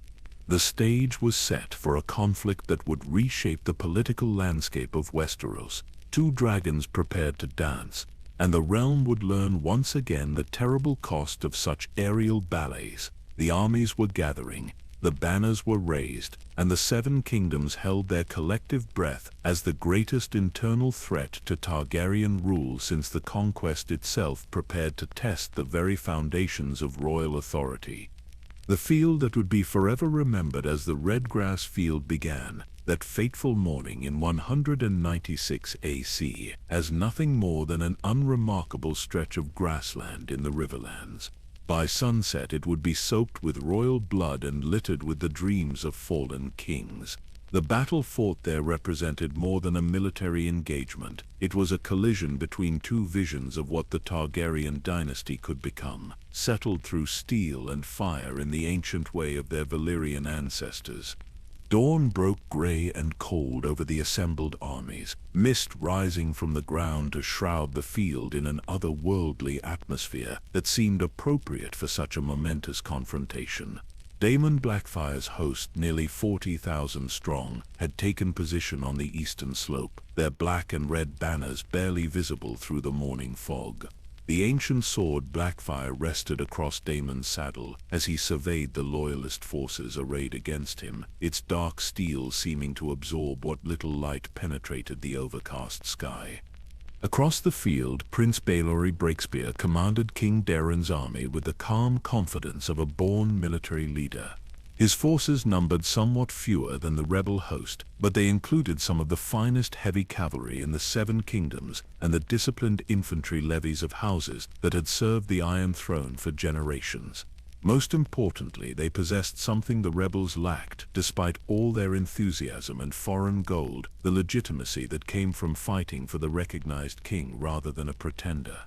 The stage was set for a conflict that would reshape the political landscape of Westeros. Two dragons prepared to dance, and the realm would learn once again the terrible cost of such aerial ballets. The armies were gathering, the banners were raised, and the Seven Kingdoms held their collective breath as the greatest internal threat to Targaryen rule since the conquest itself prepared to test the very foundations of royal authority. The field that would be forever remembered as the Redgrass Field began, that fateful morning in 196 AC, as nothing more than an unremarkable stretch of grassland in the Riverlands. By sunset it would be soaked with royal blood and littered with the dreams of fallen kings. The battle fought there represented more than a military engagement. It was a collision between two visions of what the Targaryen dynasty could become, settled through steel and fire in the ancient way of their Valyrian ancestors. Dawn broke gray and cold over the assembled armies, mist rising from the ground to shroud the field in an otherworldly atmosphere that seemed appropriate for such a momentous confrontation. Daemon Blackfyre's host, nearly 40,000 strong, had taken position on the eastern slope, their black and red banners barely visible through the morning fog. The ancient sword Blackfyre rested across Daemon's saddle as he surveyed the loyalist forces arrayed against him, its dark steel seeming to absorb what little light penetrated the overcast sky. Across the field, Prince Baelor Breakspear commanded King Daemon's army with the calm confidence of a born military leader. His forces numbered somewhat fewer than the rebel host, but they included some of the finest heavy cavalry in the Seven Kingdoms and the disciplined infantry levies of houses that had served the Iron Throne for generations. Most importantly, they possessed something the rebels lacked, despite all their enthusiasm and foreign gold: the legitimacy that came from fighting for the recognized king rather than a pretender.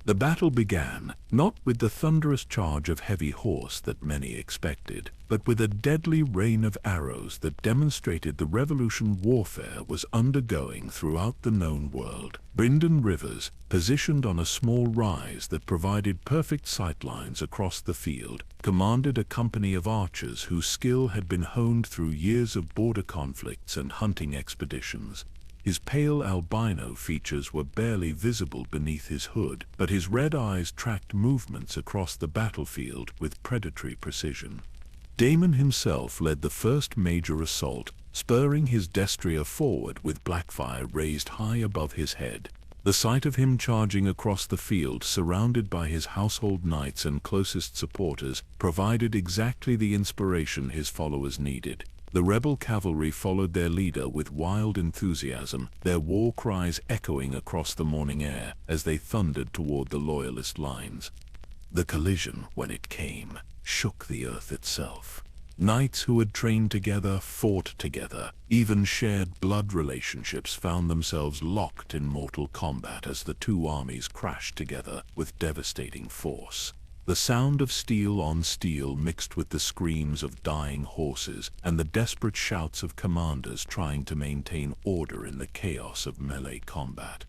The battle began, not with the thunderous charge of heavy horse that many expected, but with a deadly rain of arrows that demonstrated the revolution warfare was undergoing throughout the known world. Brynden Rivers, positioned on a small rise that provided perfect sightlines across the field, commanded a company of archers whose skill had been honed through years of border conflicts and hunting expeditions. His pale albino features were barely visible beneath his hood, but his red eyes tracked movements across the battlefield with predatory precision. Daemon himself led the first major assault, spurring his destrier forward with Blackfyre raised high above his head. The sight of him charging across the field, surrounded by his household knights and closest supporters, provided exactly the inspiration his followers needed. The rebel cavalry followed their leader with wild enthusiasm, their war cries echoing across the morning air as they thundered toward the loyalist lines. The collision, when it came, shook the earth itself. Knights who had trained together, fought together, even shared blood relationships found themselves locked in mortal combat as the two armies crashed together with devastating force. The sound of steel on steel mixed with the screams of dying horses and the desperate shouts of commanders trying to maintain order in the chaos of melee combat.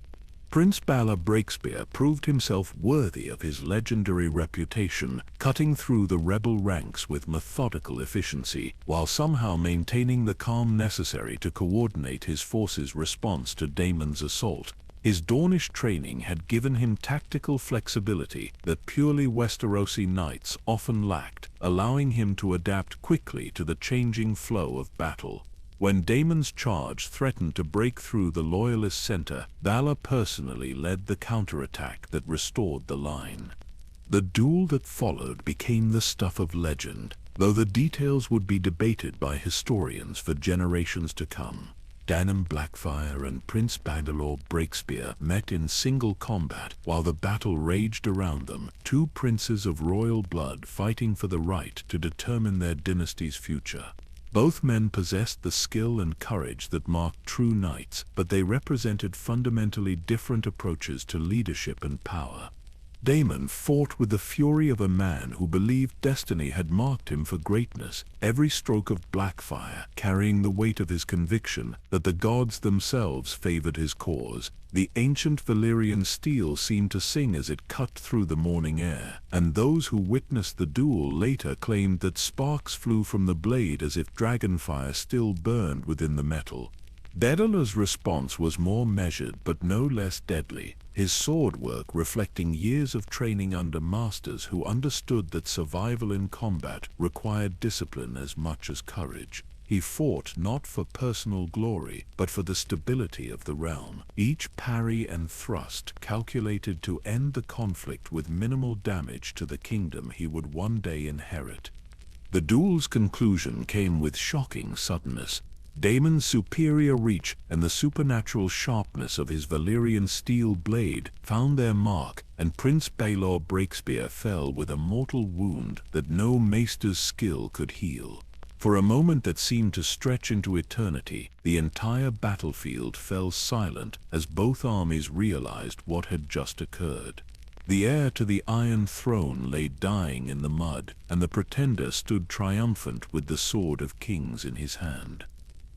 Prince Baelor Breakspear proved himself worthy of his legendary reputation, cutting through the rebel ranks with methodical efficiency, while somehow maintaining the calm necessary to coordinate his forces' response to Daemon's assault. His Dornish training had given him tactical flexibility that purely Westerosi knights often lacked, allowing him to adapt quickly to the changing flow of battle. When Daemon's charge threatened to break through the loyalist center, Baelor personally led the counterattack that restored the line. The duel that followed became the stuff of legend, though the details would be debated by historians for generations to come. Daemon Blackfyre and Prince Baelor Breakspear met in single combat while the battle raged around them, two princes of royal blood fighting for the right to determine their dynasty's future. Both men possessed the skill and courage that marked true knights, but they represented fundamentally different approaches to leadership and power. Daemon fought with the fury of a man who believed destiny had marked him for greatness, every stroke of Blackfyre carrying the weight of his conviction that the gods themselves favored his cause. The ancient Valyrian steel seemed to sing as it cut through the morning air, and those who witnessed the duel later claimed that sparks flew from the blade as if dragonfire still burned within the metal. Baelor's response was more measured but no less deadly, his sword work reflecting years of training under masters who understood that survival in combat required discipline as much as courage. He fought not for personal glory, but for the stability of the realm, each parry and thrust calculated to end the conflict with minimal damage to the kingdom he would one day inherit. The duel's conclusion came with shocking suddenness. Daemon's superior reach and the supernatural sharpness of his Valyrian steel blade found their mark, and Prince Baelor Breakspear fell with a mortal wound that no maester's skill could heal. For a moment that seemed to stretch into eternity, the entire battlefield fell silent as both armies realized what had just occurred. The heir to the Iron Throne lay dying in the mud, and the pretender stood triumphant with the Sword of Kings in his hand.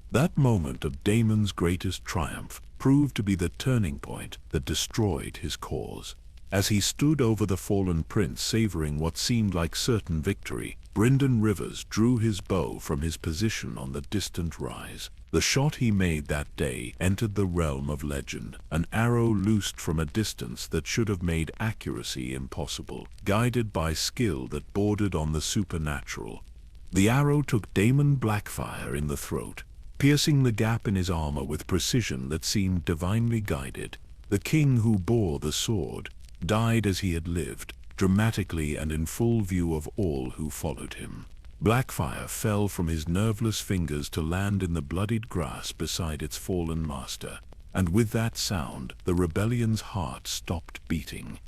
That moment of Daemon's greatest triumph proved to be the turning point that destroyed his cause. As he stood over the fallen prince savoring what seemed like certain victory, Brynden Rivers drew his bow from his position on the distant rise. The shot he made that day entered the realm of legend, an arrow loosed from a distance that should have made accuracy impossible, guided by skill that bordered on the supernatural. The arrow took Daemon Blackfyre in the throat, piercing the gap in his armor with precision that seemed divinely guided. The king who bore the sword died as he had lived, dramatically and in full view of all who followed him. Blackfyre fell from his nerveless fingers to land in the bloodied grass beside its fallen master, and with that sound the rebellion's heart stopped beating.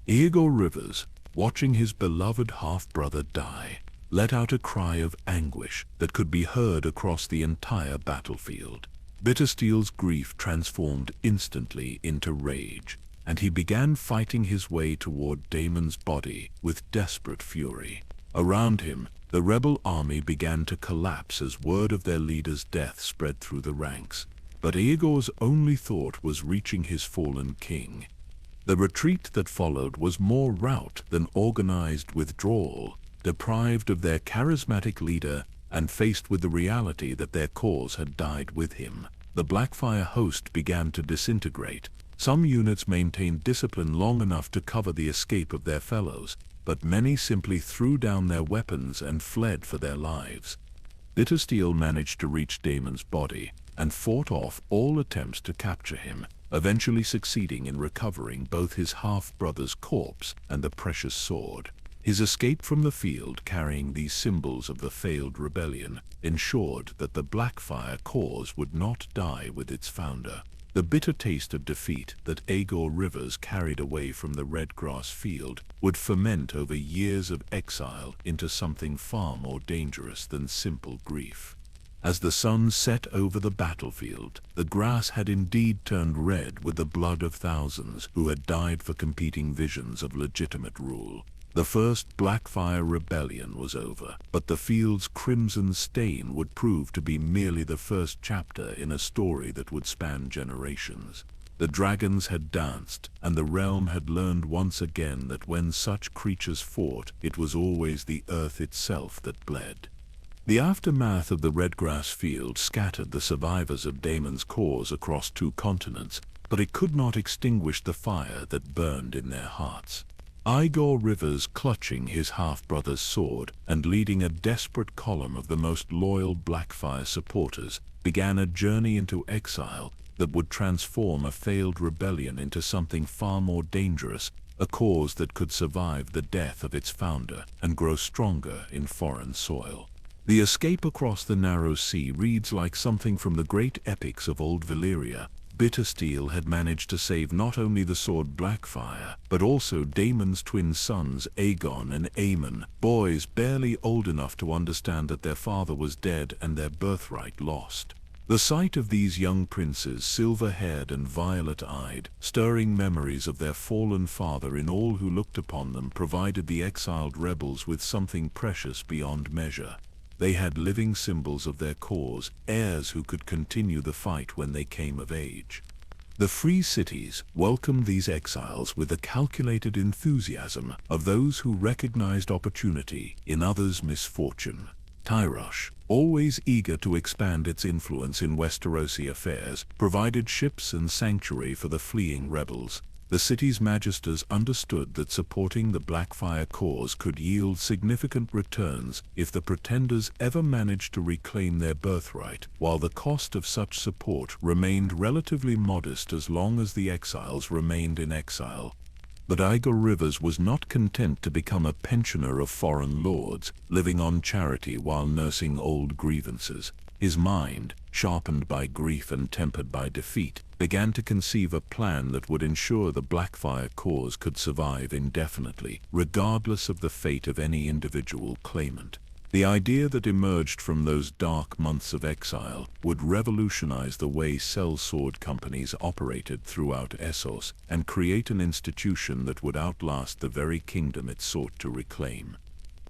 Aegon Rivers, watching his beloved half-brother die, let out a cry of anguish that could be heard across the entire battlefield. Bittersteel's grief transformed instantly into rage, and he began fighting his way toward Daemon's body with desperate fury. Around him, the rebel army began to collapse as word of their leader's death spread through the ranks. But Aegon's only thought was reaching his fallen king. The retreat that followed was more rout than organized withdrawal. Deprived of their charismatic leader and faced with the reality that their cause had died with him, the Blackfyre host began to disintegrate. Some units maintained discipline long enough to cover the escape of their fellows, but many simply threw down their weapons and fled for their lives. Bittersteel managed to reach Daemon's body and fought off all attempts to capture him, eventually succeeding in recovering both his half-brother's corpse and the precious sword. His escape from the field carrying these symbols of the failed rebellion ensured that the Blackfyre cause would not die with its founder. The bitter taste of defeat that Aegon Rivers carried away from the Redgrass field would ferment over years of exile into something far more dangerous than simple grief. As the sun set over the battlefield, the grass had indeed turned red with the blood of thousands who had died for competing visions of legitimate rule. The first Blackfyre Rebellion was over, but the field's crimson stain would prove to be merely the first chapter in a story that would span generations. The dragons had danced, and the realm had learned once again that when such creatures fought, it was always the earth itself that bled. The aftermath of the Redgrass field scattered the survivors of Daemon's cause across 2 continents, but it could not extinguish the fire that burned in their hearts. Aegon Rivers, clutching his half-brother's sword and leading a desperate column of the most loyal Blackfyre supporters, began a journey into exile that would transform a failed rebellion into something far more dangerous, a cause that could survive the death of its founder and grow stronger in foreign soil. The escape across the narrow sea reads like something from the great epics of old Valyria. Bittersteel had managed to save not only the sword Blackfyre, but also Daemon's twin sons Aegon and Aemon, boys barely old enough to understand that their father was dead and their birthright lost. The sight of these young princes, silver-haired and violet-eyed, stirring memories of their fallen father in all who looked upon them, provided the exiled rebels with something precious beyond measure. They had living symbols of their cause, heirs who could continue the fight when they came of age. The free cities welcomed these exiles with the calculated enthusiasm of those who recognized opportunity in others' misfortune. Tyrosh, always eager to expand its influence in Westerosi affairs, provided ships and sanctuary for the fleeing rebels. The city's magisters understood that supporting the Blackfyre cause could yield significant returns if the pretenders ever managed to reclaim their birthright, while the cost of such support remained relatively modest as long as the exiles remained in exile. But Aegon Rivers was not content to become a pensioner of foreign lords, living on charity while nursing old grievances. His mind, sharpened by grief and tempered by defeat, began to conceive a plan that would ensure the Blackfyre cause could survive indefinitely, regardless of the fate of any individual claimant. The idea that emerged from those dark months of exile would revolutionize the way sellsword companies operated throughout Essos and create an institution that would outlast the very kingdom it sought to reclaim.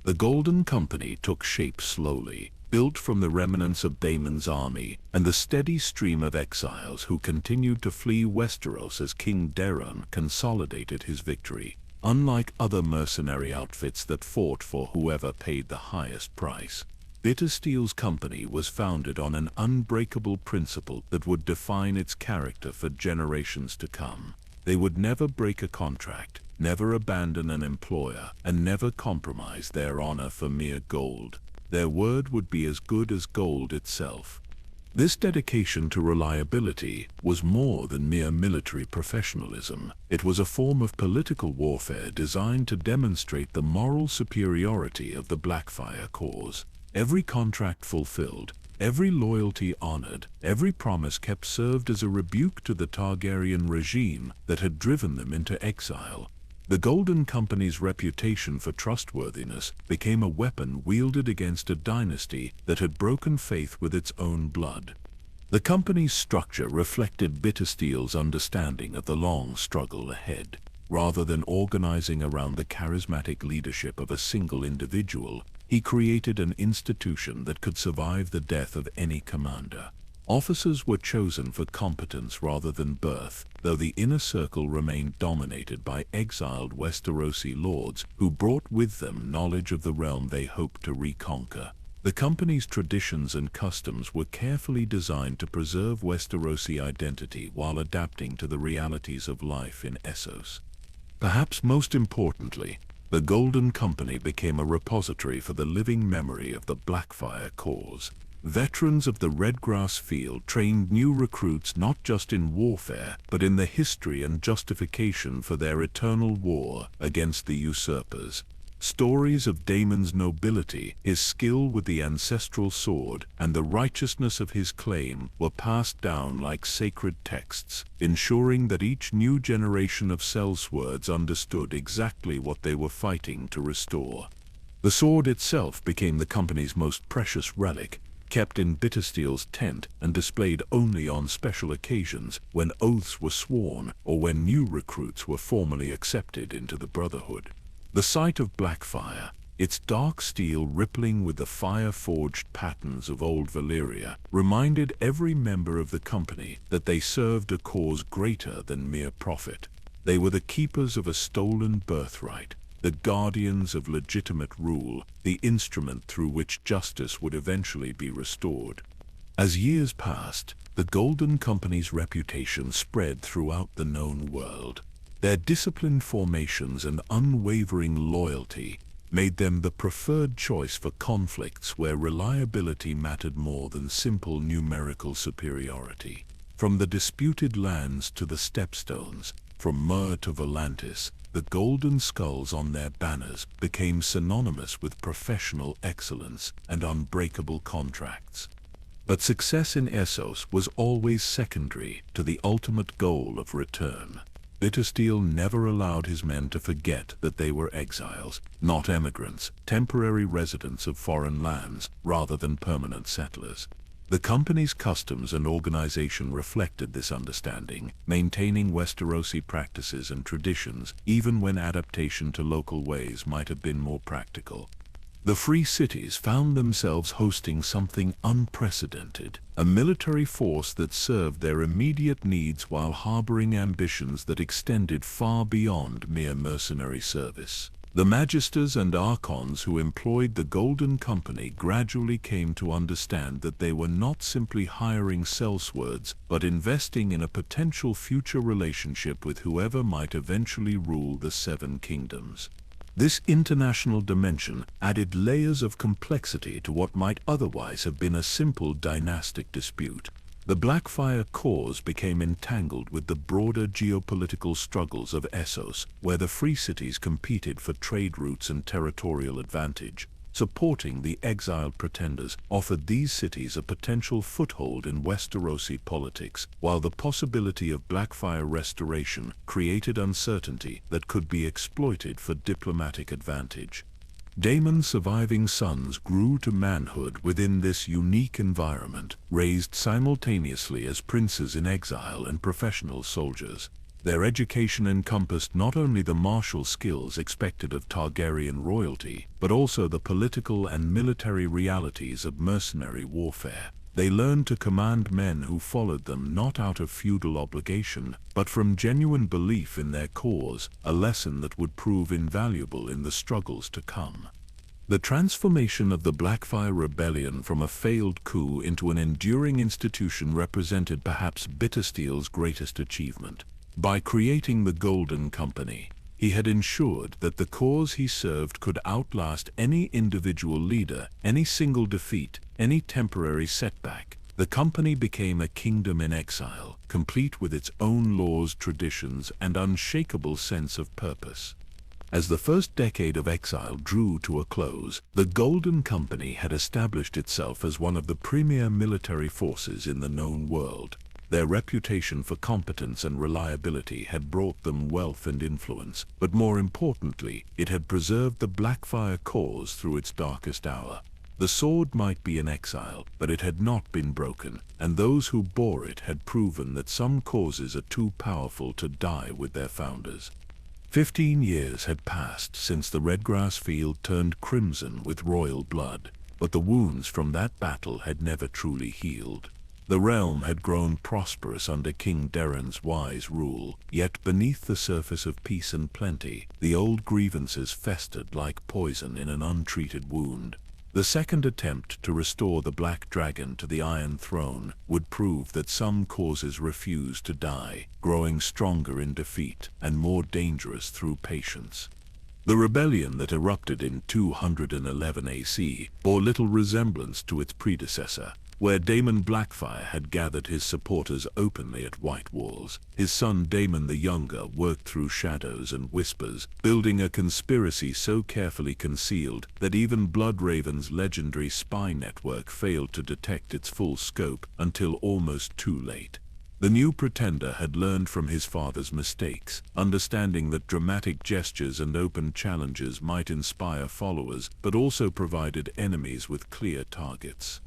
The Golden Company took shape slowly, built from the remnants of Daemon's army and the steady stream of exiles who continued to flee Westeros as King Daeron consolidated his victory. Unlike other mercenary outfits that fought for whoever paid the highest price, Bittersteel's company was founded on an unbreakable principle that would define its character for generations to come. They would never break a contract, never abandon an employer, and never compromise their honor for mere gold. Their word would be as good as gold itself. This dedication to reliability was more than mere military professionalism. It was a form of political warfare designed to demonstrate the moral superiority of the Blackfyre cause. Every contract fulfilled, every loyalty honored, every promise kept served as a rebuke to the Targaryen regime that had driven them into exile. The Golden Company's reputation for trustworthiness became a weapon wielded against a dynasty that had broken faith with its own blood. The company's structure reflected Bittersteel's understanding of the long struggle ahead. Rather than organizing around the charismatic leadership of a single individual, he created an institution that could survive the death of any commander. Officers were chosen for competence rather than birth, though the inner circle remained dominated by exiled Westerosi lords who brought with them knowledge of the realm they hoped to reconquer. The company's traditions and customs were carefully designed to preserve Westerosi identity while adapting to the realities of life in Essos. Perhaps most importantly, the Golden Company became a repository for the living memory of the Blackfyre cause. Veterans of the Redgrass Field trained new recruits not just in warfare, but in the history and justification for their eternal war against the usurpers. Stories of Daemon's nobility, his skill with the ancestral sword, and the righteousness of his claim were passed down like sacred texts, ensuring that each new generation of sellswords understood exactly what they were fighting to restore. The sword itself became the company's most precious relic, kept in Bittersteel's tent and displayed only on special occasions when oaths were sworn or when new recruits were formally accepted into the Brotherhood. The sight of Blackfyre, its dark steel rippling with the fire-forged patterns of old Valyria, reminded every member of the company that they served a cause greater than mere profit. They were the keepers of a stolen birthright, the guardians of legitimate rule, the instrument through which justice would eventually be restored. As years passed, the Golden Company's reputation spread throughout the known world. Their disciplined formations and unwavering loyalty made them the preferred choice for conflicts where reliability mattered more than simple numerical superiority. From the disputed lands to the stepstones, from Myr to Volantis, the golden skulls on their banners became synonymous with professional excellence and unbreakable contracts. But success in Essos was always secondary to the ultimate goal of return. Bittersteel never allowed his men to forget that they were exiles, not emigrants, temporary residents of foreign lands, rather than permanent settlers. The company's customs and organization reflected this understanding, maintaining Westerosi practices and traditions, even when adaptation to local ways might have been more practical. The free cities found themselves hosting something unprecedented, a military force that served their immediate needs while harboring ambitions that extended far beyond mere mercenary service. The magisters and archons who employed the Golden Company gradually came to understand that they were not simply hiring sellswords, but investing in a potential future relationship with whoever might eventually rule the Seven Kingdoms. This international dimension added layers of complexity to what might otherwise have been a simple dynastic dispute. The Blackfyre cause became entangled with the broader geopolitical struggles of Essos, where the free cities competed for trade routes and territorial advantage. Supporting the exiled pretenders offered these cities a potential foothold in Westerosi politics, while the possibility of Blackfyre restoration created uncertainty that could be exploited for diplomatic advantage. Daemon's surviving sons grew to manhood within this unique environment, raised simultaneously as princes in exile and professional soldiers. Their education encompassed not only the martial skills expected of Targaryen royalty, but also the political and military realities of mercenary warfare. They learned to command men who followed them not out of feudal obligation, but from genuine belief in their cause, a lesson that would prove invaluable in the struggles to come. The transformation of the Blackfyre Rebellion from a failed coup into an enduring institution represented perhaps Bittersteel's greatest achievement. By creating the Golden Company, he had ensured that the cause he served could outlast any individual leader, any single defeat, any temporary setback. The company became a kingdom in exile, complete with its own laws, traditions, and unshakable sense of purpose. As the first decade of exile drew to a close, the Golden Company had established itself as one of the premier military forces in the known world. Their reputation for competence and reliability had brought them wealth and influence, but more importantly, it had preserved the Blackfyre cause through its darkest hour. The sword might be in exile, but it had not been broken, and those who bore it had proven that some causes are too powerful to die with their founders. 15 years had passed since the Redgrass field turned crimson with royal blood, but the wounds from that battle had never truly healed. The realm had grown prosperous under King Darren's wise rule, yet beneath the surface of peace and plenty, the old grievances festered like poison in an untreated wound. The second attempt to restore the Black Dragon to the Iron Throne would prove that some causes refuse to die, growing stronger in defeat and more dangerous through patience. The rebellion that erupted in 211 AC bore little resemblance to its predecessor, where Daemon Blackfyre had gathered his supporters openly at White Walls. His son Daemon the Younger worked through shadows and whispers, building a conspiracy so carefully concealed that even Bloodraven's legendary spy network failed to detect its full scope until almost too late. The new pretender had learned from his father's mistakes, understanding that dramatic gestures and open challenges might inspire followers, but also provided enemies with clear targets.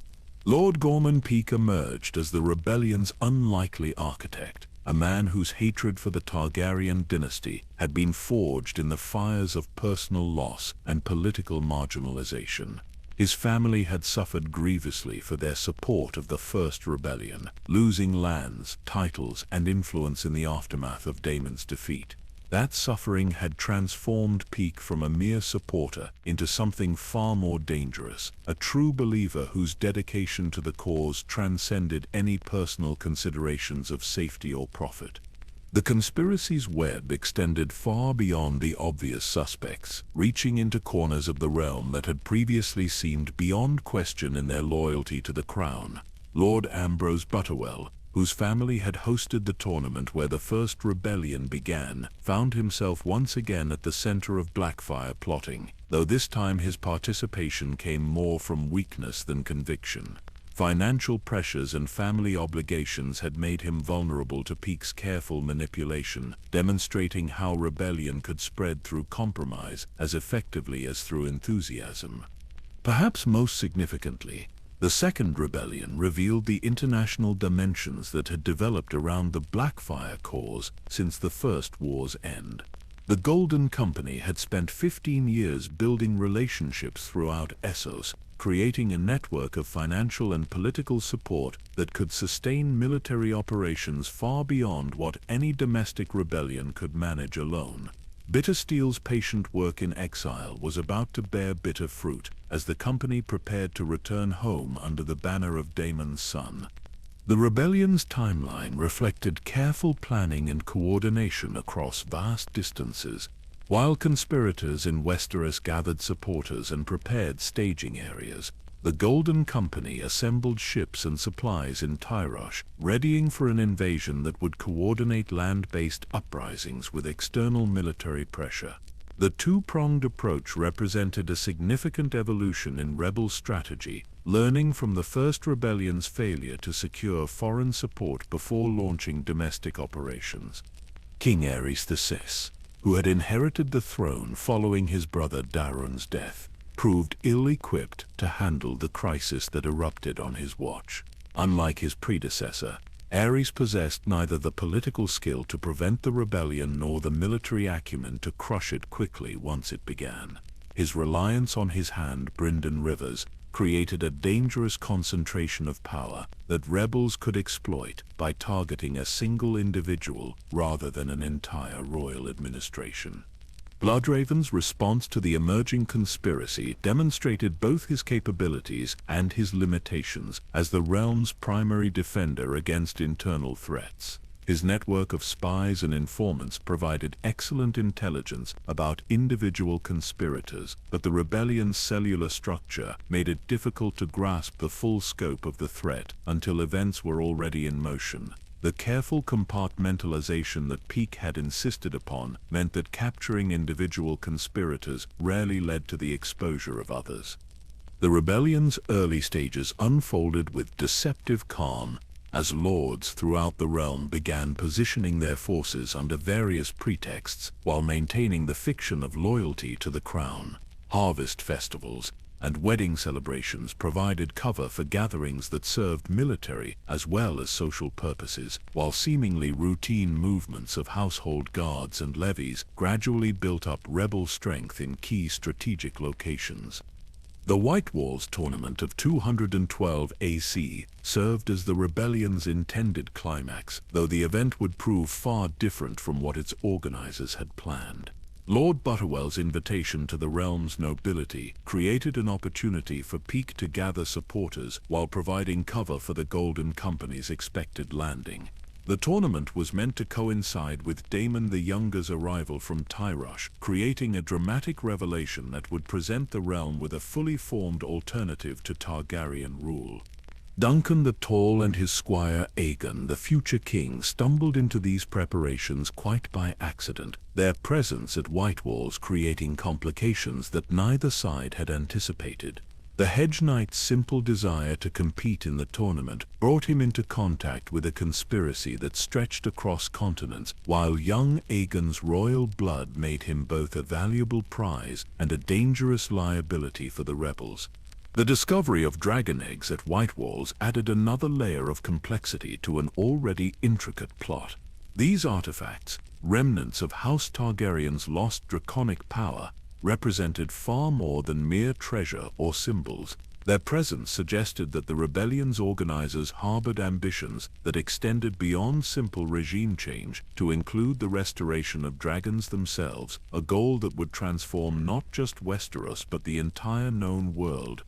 Lord Gorman Peake emerged as the rebellion's unlikely architect, a man whose hatred for the Targaryen dynasty had been forged in the fires of personal loss and political marginalization. His family had suffered grievously for their support of the First Rebellion, losing lands, titles, and influence in the aftermath of Daemon's defeat. That suffering had transformed Peake from a mere supporter into something far more dangerous, a true believer whose dedication to the cause transcended any personal considerations of safety or profit. The conspiracy's web extended far beyond the obvious suspects, reaching into corners of the realm that had previously seemed beyond question in their loyalty to the crown. Lord Ambrose Butterwell, whose family had hosted the tournament where the First Rebellion began, found himself once again at the center of Blackfyre plotting, though this time his participation came more from weakness than conviction. Financial pressures and family obligations had made him vulnerable to Peake's careful manipulation, demonstrating how rebellion could spread through compromise as effectively as through enthusiasm. Perhaps most significantly, the Second Rebellion revealed the international dimensions that had developed around the Blackfyre cause since the First War's end. The Golden Company had spent 15 years building relationships throughout Essos, creating a network of financial and political support that could sustain military operations far beyond what any domestic rebellion could manage alone. Bittersteel's patient work in exile was about to bear bitter fruit as the company prepared to return home under the banner of Daemon's son. The rebellion's timeline reflected careful planning and coordination across vast distances, while conspirators in Westeros gathered supporters and prepared staging areas. The Golden Company assembled ships and supplies in Tyrosh, readying for an invasion that would coordinate land-based uprisings with external military pressure. The two-pronged approach represented a significant evolution in rebel strategy, learning from the First Rebellion's failure to secure foreign support before launching domestic operations. King Aerys IV, who had inherited the throne following his brother Daemon's death, proved ill-equipped to handle the crisis that erupted on his watch. Unlike his predecessor, Aerys possessed neither the political skill to prevent the rebellion nor the military acumen to crush it quickly once it began. His reliance on his hand, Brynden Rivers, created a dangerous concentration of power that rebels could exploit by targeting a single individual rather than an entire royal administration. Bloodraven's response to the emerging conspiracy demonstrated both his capabilities and his limitations as the realm's primary defender against internal threats. His network of spies and informants provided excellent intelligence about individual conspirators, but the rebellion's cellular structure made it difficult to grasp the full scope of the threat until events were already in motion. The careful compartmentalization that Peake had insisted upon meant that capturing individual conspirators rarely led to the exposure of others. The rebellion's early stages unfolded with deceptive calm, as lords throughout the realm began positioning their forces under various pretexts while maintaining the fiction of loyalty to the crown. Harvest festivals and wedding celebrations provided cover for gatherings that served military as well as social purposes, while seemingly routine movements of household guards and levies gradually built up rebel strength in key strategic locations. The White Walls tournament of 212 AC served as the rebellion's intended climax, though the event would prove far different from what its organizers had planned. Lord Butterwell's invitation to the realm's nobility created an opportunity for Peake to gather supporters while providing cover for the Golden Company's expected landing. The tournament was meant to coincide with Daemon the Younger's arrival from Tyrosh, creating a dramatic revelation that would present the realm with a fully formed alternative to Targaryen rule. Duncan the Tall and his squire Aegon, the future king, stumbled into these preparations quite by accident, their presence at White Walls creating complications that neither side had anticipated. The Hedge Knight's simple desire to compete in the tournament brought him into contact with a conspiracy that stretched across continents, while young Aegon's royal blood made him both a valuable prize and a dangerous liability for the rebels. The discovery of dragon eggs at White Walls added another layer of complexity to an already intricate plot. These artifacts, remnants of House Targaryen's lost draconic power, represented far more than mere treasure or symbols. Their presence suggested that the rebellion's organizers harbored ambitions that extended beyond simple regime change to include the restoration of dragons themselves, a goal that would transform not just Westeros but the entire known world.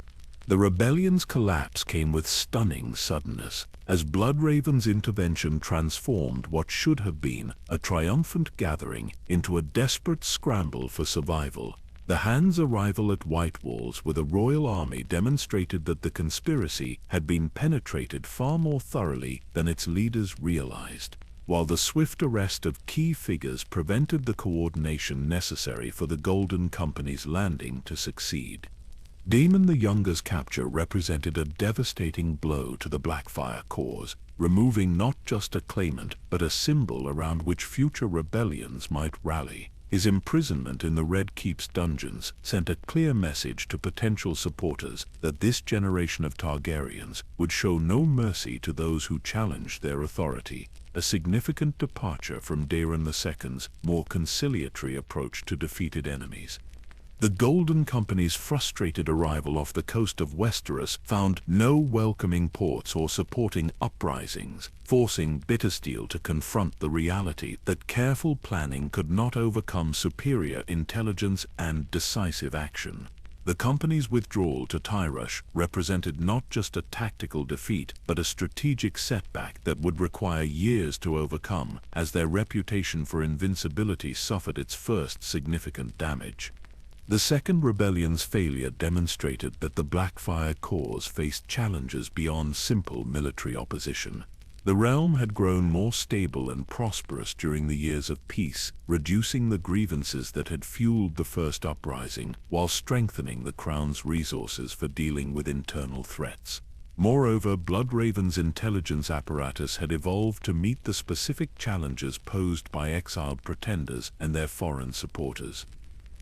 The rebellion's collapse came with stunning suddenness, as Bloodraven's intervention transformed what should have been a triumphant gathering into a desperate scramble for survival. The Hand's arrival at White Walls with a royal army demonstrated that the conspiracy had been penetrated far more thoroughly than its leaders realized, while the swift arrest of key figures prevented the coordination necessary for the Golden Company's landing to succeed. Daemon the Younger's capture represented a devastating blow to the Blackfyre cause, removing not just a claimant but a symbol around which future rebellions might rally. His imprisonment in the Red Keep's dungeons sent a clear message to potential supporters that this generation of Targaryens would show no mercy to those who challenged their authority, a significant departure from Daemon II's more conciliatory approach to defeated enemies. The Golden Company's frustrated arrival off the coast of Westeros found no welcoming ports or supporting uprisings, forcing Bittersteel to confront the reality that careful planning could not overcome superior intelligence and decisive action. The company's withdrawal to Tyrosh represented not just a tactical defeat but a strategic setback that would require years to overcome, as their reputation for invincibility suffered its first significant damage. The Second Rebellion's failure demonstrated that the Blackfyre cause faced challenges beyond simple military opposition. The realm had grown more stable and prosperous during the years of peace, reducing the grievances that had fueled the first uprising, while strengthening the crown's resources for dealing with internal threats. Moreover, Bloodraven's intelligence apparatus had evolved to meet the specific challenges posed by exiled pretenders and their foreign supporters.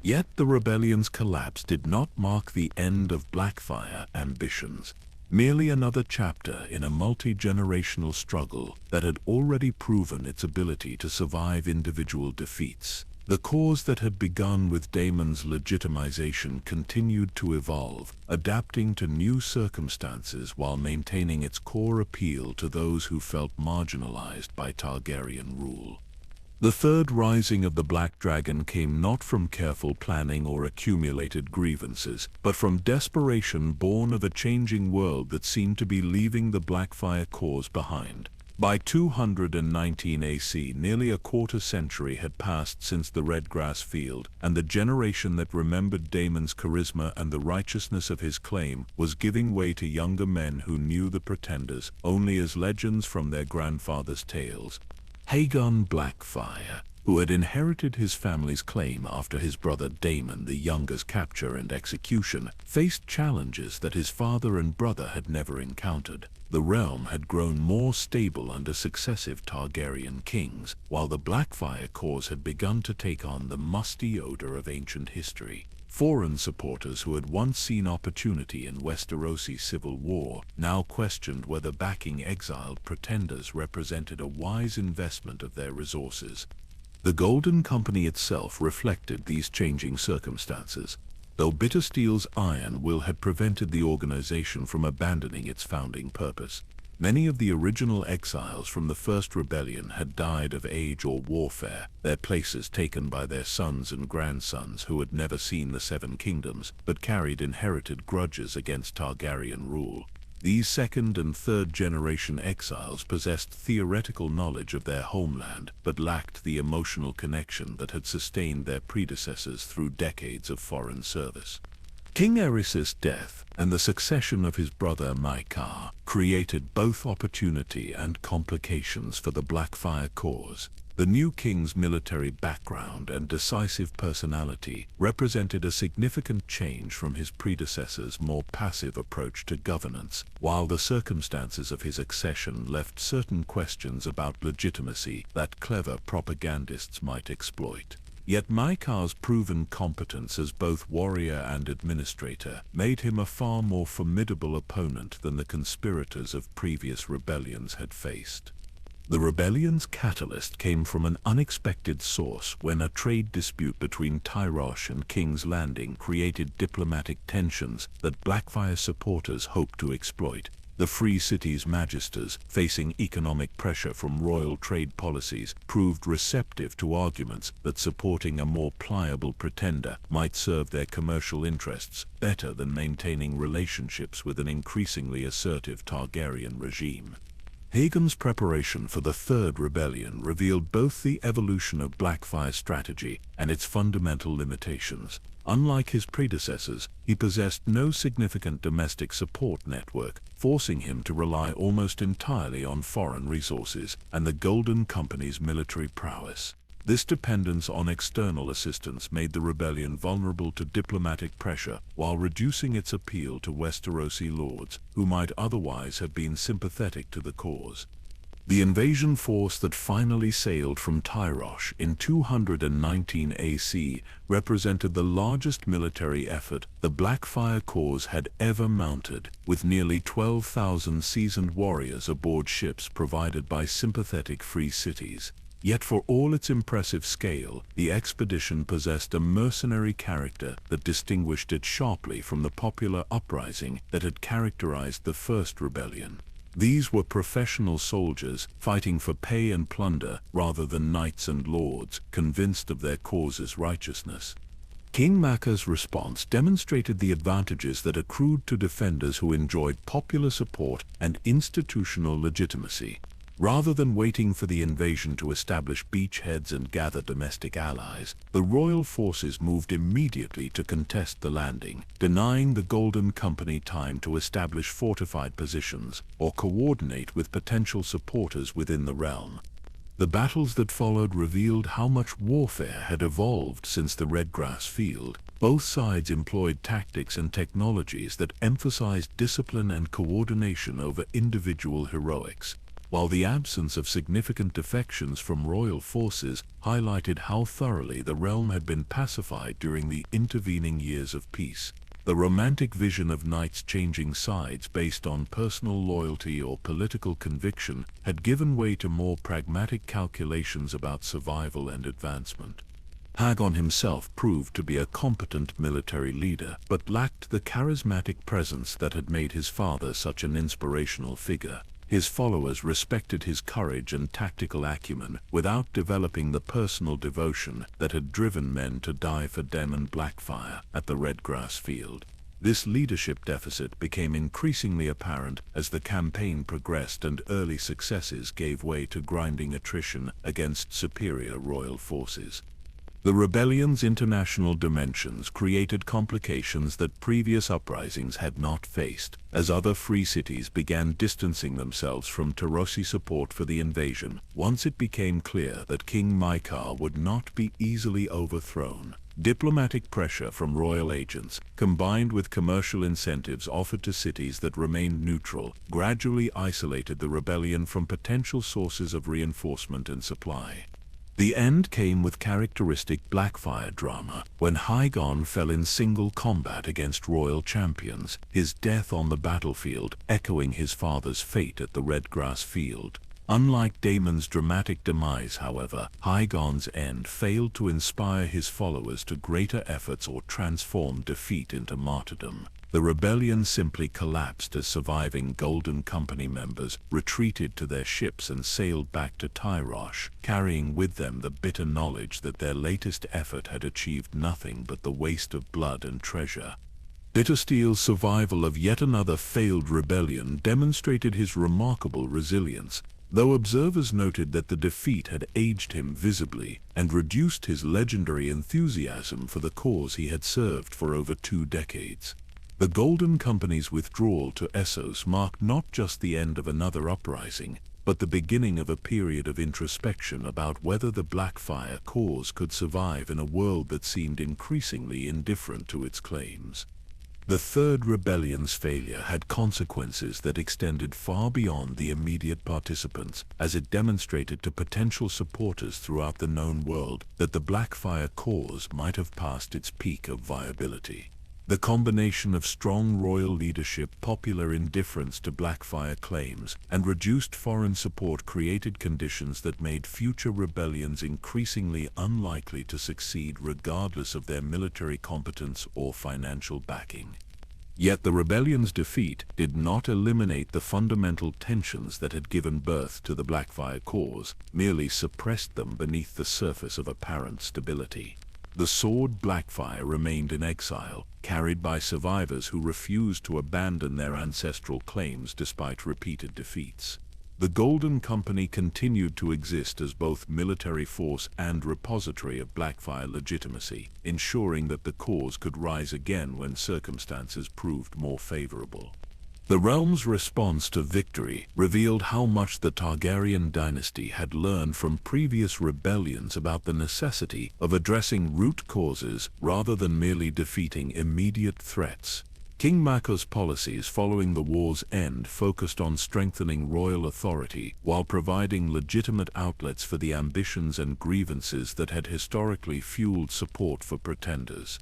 Yet the rebellion's collapse did not mark the end of Blackfyre ambitions, merely another chapter in a multi-generational struggle that had already proven its ability to survive individual defeats. The cause that had begun with Daemon's legitimization continued to evolve, adapting to new circumstances while maintaining its core appeal to those who felt marginalized by Targaryen rule. The third rising of the Black Dragon came not from careful planning or accumulated grievances, but from desperation born of a changing world that seemed to be leaving the Blackfyre cause behind. By 219 AC, nearly a quarter century had passed since the Redgrass Field, and the generation that remembered Daemon's charisma and the righteousness of his claim was giving way to younger men who knew the pretenders only as legends from their grandfathers' tales. Aegon Blackfyre, who had inherited his family's claim after his brother Daemon the Younger's capture and execution, faced challenges that his father and brother had never encountered. The realm had grown more stable under successive Targaryen kings, while the Blackfyre cause had begun to take on the musty odor of ancient history. Foreign supporters who had once seen opportunity in Westerosi civil war now questioned whether backing exiled pretenders represented a wise investment of their resources. The Golden Company itself reflected these changing circumstances, though Bittersteel's iron will had prevented the organization from abandoning its founding purpose. Many of the original exiles from the First Rebellion had died of age or warfare, their places taken by their sons and grandsons who had never seen the Seven Kingdoms, but carried inherited grudges against Targaryen rule. These second and third generation exiles possessed theoretical knowledge of their homeland, but lacked the emotional connection that had sustained their predecessors through decades of foreign service. King Aerys' death and the succession of his brother Maekar created both opportunity and complications for the Blackfyre cause. The new king's military background and decisive personality represented a significant change from his predecessor's more passive approach to governance, while the circumstances of his accession left certain questions about legitimacy that clever propagandists might exploit. Yet Maekar's proven competence as both warrior and administrator made him a far more formidable opponent than the conspirators of previous rebellions had faced. The rebellion's catalyst came from an unexpected source when a trade dispute between Tyrosh and King's Landing created diplomatic tensions that Blackfyre supporters hoped to exploit. The Free Cities magisters, facing economic pressure from royal trade policies, proved receptive to arguments that supporting a more pliable pretender might serve their commercial interests better than maintaining relationships with an increasingly assertive Targaryen regime. Aegon's preparation for the Third Rebellion revealed both the evolution of Blackfyre's strategy and its fundamental limitations. Unlike his predecessors, he possessed no significant domestic support network, forcing him to rely almost entirely on foreign resources and the Golden Company's military prowess. This dependence on external assistance made the rebellion vulnerable to diplomatic pressure while reducing its appeal to Westerosi lords, who might otherwise have been sympathetic to the cause. The invasion force that finally sailed from Tyrosh in 219 AC represented the largest military effort the Blackfyre cause had ever mounted, with nearly 12,000 seasoned warriors aboard ships provided by sympathetic Free Cities. Yet for all its impressive scale, the expedition possessed a mercenary character that distinguished it sharply from the popular uprising that had characterized the First Rebellion. These were professional soldiers fighting for pay and plunder rather than knights and lords, convinced of their cause's righteousness. King Makar's response demonstrated the advantages that accrued to defenders who enjoyed popular support and institutional legitimacy. Rather than waiting for the invasion to establish beachheads and gather domestic allies, the royal forces moved immediately to contest the landing, denying the Golden Company time to establish fortified positions or coordinate with potential supporters within the realm. The battles that followed revealed how much warfare had evolved since the Redgrass Field. Both sides employed tactics and technologies that emphasized discipline and coordination over individual heroics, while the absence of significant defections from royal forces highlighted how thoroughly the realm had been pacified during the intervening years of peace. The romantic vision of knights changing sides based on personal loyalty or political conviction had given way to more pragmatic calculations about survival and advancement. Aegon himself proved to be a competent military leader, but lacked the charismatic presence that had made his father such an inspirational figure. His followers respected his courage and tactical acumen without developing the personal devotion that had driven men to die for Daemon Blackfyre at the Red Grass Field. This leadership deficit became increasingly apparent as the campaign progressed and early successes gave way to grinding attrition against superior royal forces. The rebellion's international dimensions created complications that previous uprisings had not faced, as other free cities began distancing themselves from Tyrosi support for the invasion. Once it became clear that King Maekar would not be easily overthrown, diplomatic pressure from royal agents, combined with commercial incentives offered to cities that remained neutral, gradually isolated the rebellion from potential sources of reinforcement and supply. The end came with characteristic Blackfyre drama, when Aegon fell in single combat against royal champions, his death on the battlefield echoing his father's fate at the Red Grass Field. Unlike Daemon's dramatic demise, however, Aegon's end failed to inspire his followers to greater efforts or transform defeat into martyrdom. The rebellion simply collapsed as surviving Golden Company members retreated to their ships and sailed back to Tyrosh, carrying with them the bitter knowledge that their latest effort had achieved nothing but the waste of blood and treasure. Bittersteel's survival of yet another failed rebellion demonstrated his remarkable resilience, though observers noted that the defeat had aged him visibly and reduced his legendary enthusiasm for the cause he had served for over 2 decades. The Golden Company's withdrawal to Essos marked not just the end of another uprising, but the beginning of a period of introspection about whether the Blackfyre cause could survive in a world that seemed increasingly indifferent to its claims. The Third Rebellion's failure had consequences that extended far beyond the immediate participants, as it demonstrated to potential supporters throughout the known world that the Blackfyre cause might have passed its peak of viability. The combination of strong royal leadership, popular indifference to Blackfyre claims, and reduced foreign support created conditions that made future rebellions increasingly unlikely to succeed regardless of their military competence or financial backing. Yet the rebellion's defeat did not eliminate the fundamental tensions that had given birth to the Blackfyre cause, merely suppressed them beneath the surface of apparent stability. The sword Blackfyre remained in exile, carried by survivors who refused to abandon their ancestral claims despite repeated defeats. The Golden Company continued to exist as both military force and repository of Blackfyre legitimacy, ensuring that the cause could rise again when circumstances proved more favorable. The realm's response to victory revealed how much the Targaryen dynasty had learned from previous rebellions about the necessity of addressing root causes rather than merely defeating immediate threats. King Maekar's policies following the war's end focused on strengthening royal authority while providing legitimate outlets for the ambitions and grievances that had historically fueled support for pretenders.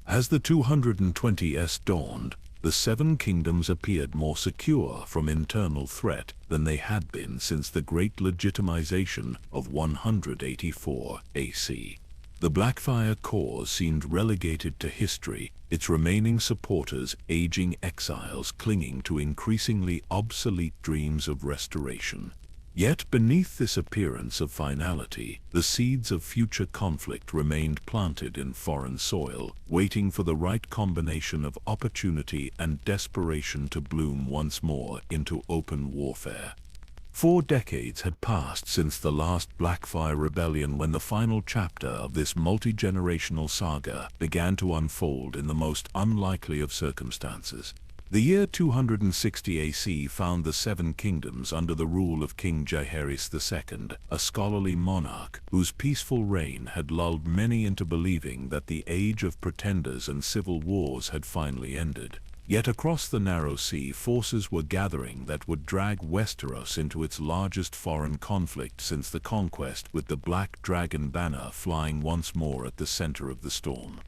As the 220s dawned, the Seven Kingdoms appeared more secure from internal threat than they had been since the Great Legitimization of 184 AC. The Blackfyre cause seemed relegated to history, its remaining supporters aging exiles clinging to increasingly obsolete dreams of restoration. Yet beneath this appearance of finality, the seeds of future conflict remained planted in foreign soil, waiting for the right combination of opportunity and desperation to bloom once more into open warfare. 4 decades had passed since the last Blackfyre Rebellion when the final chapter of this multigenerational saga began to unfold in the most unlikely of circumstances. The year 260 AC found the Seven Kingdoms under the rule of King Jaehaerys II, a scholarly monarch whose peaceful reign had lulled many into believing that the age of pretenders and civil wars had finally ended. Yet across the narrow sea, forces were gathering that would drag Westeros into its largest foreign conflict since the conquest, with the Black Dragon banner flying once more at the center of the storm.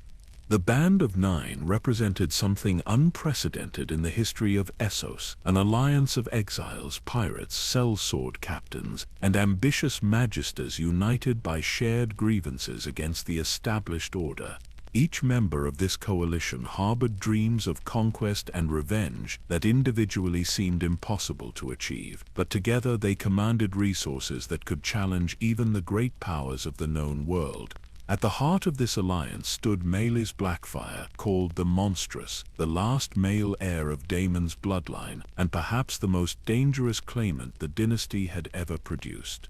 The Band of Nine represented something unprecedented in the history of Essos, an alliance of exiles, pirates, sellsword captains, and ambitious magisters united by shared grievances against the established order. Each member of this coalition harbored dreams of conquest and revenge that individually seemed impossible to achieve, but together they commanded resources that could challenge even the great powers of the known world. At the heart of this alliance stood Maelys Blackfyre, called the Monstrous, the last male heir of Daemon's bloodline, and perhaps the most dangerous claimant the dynasty had ever produced.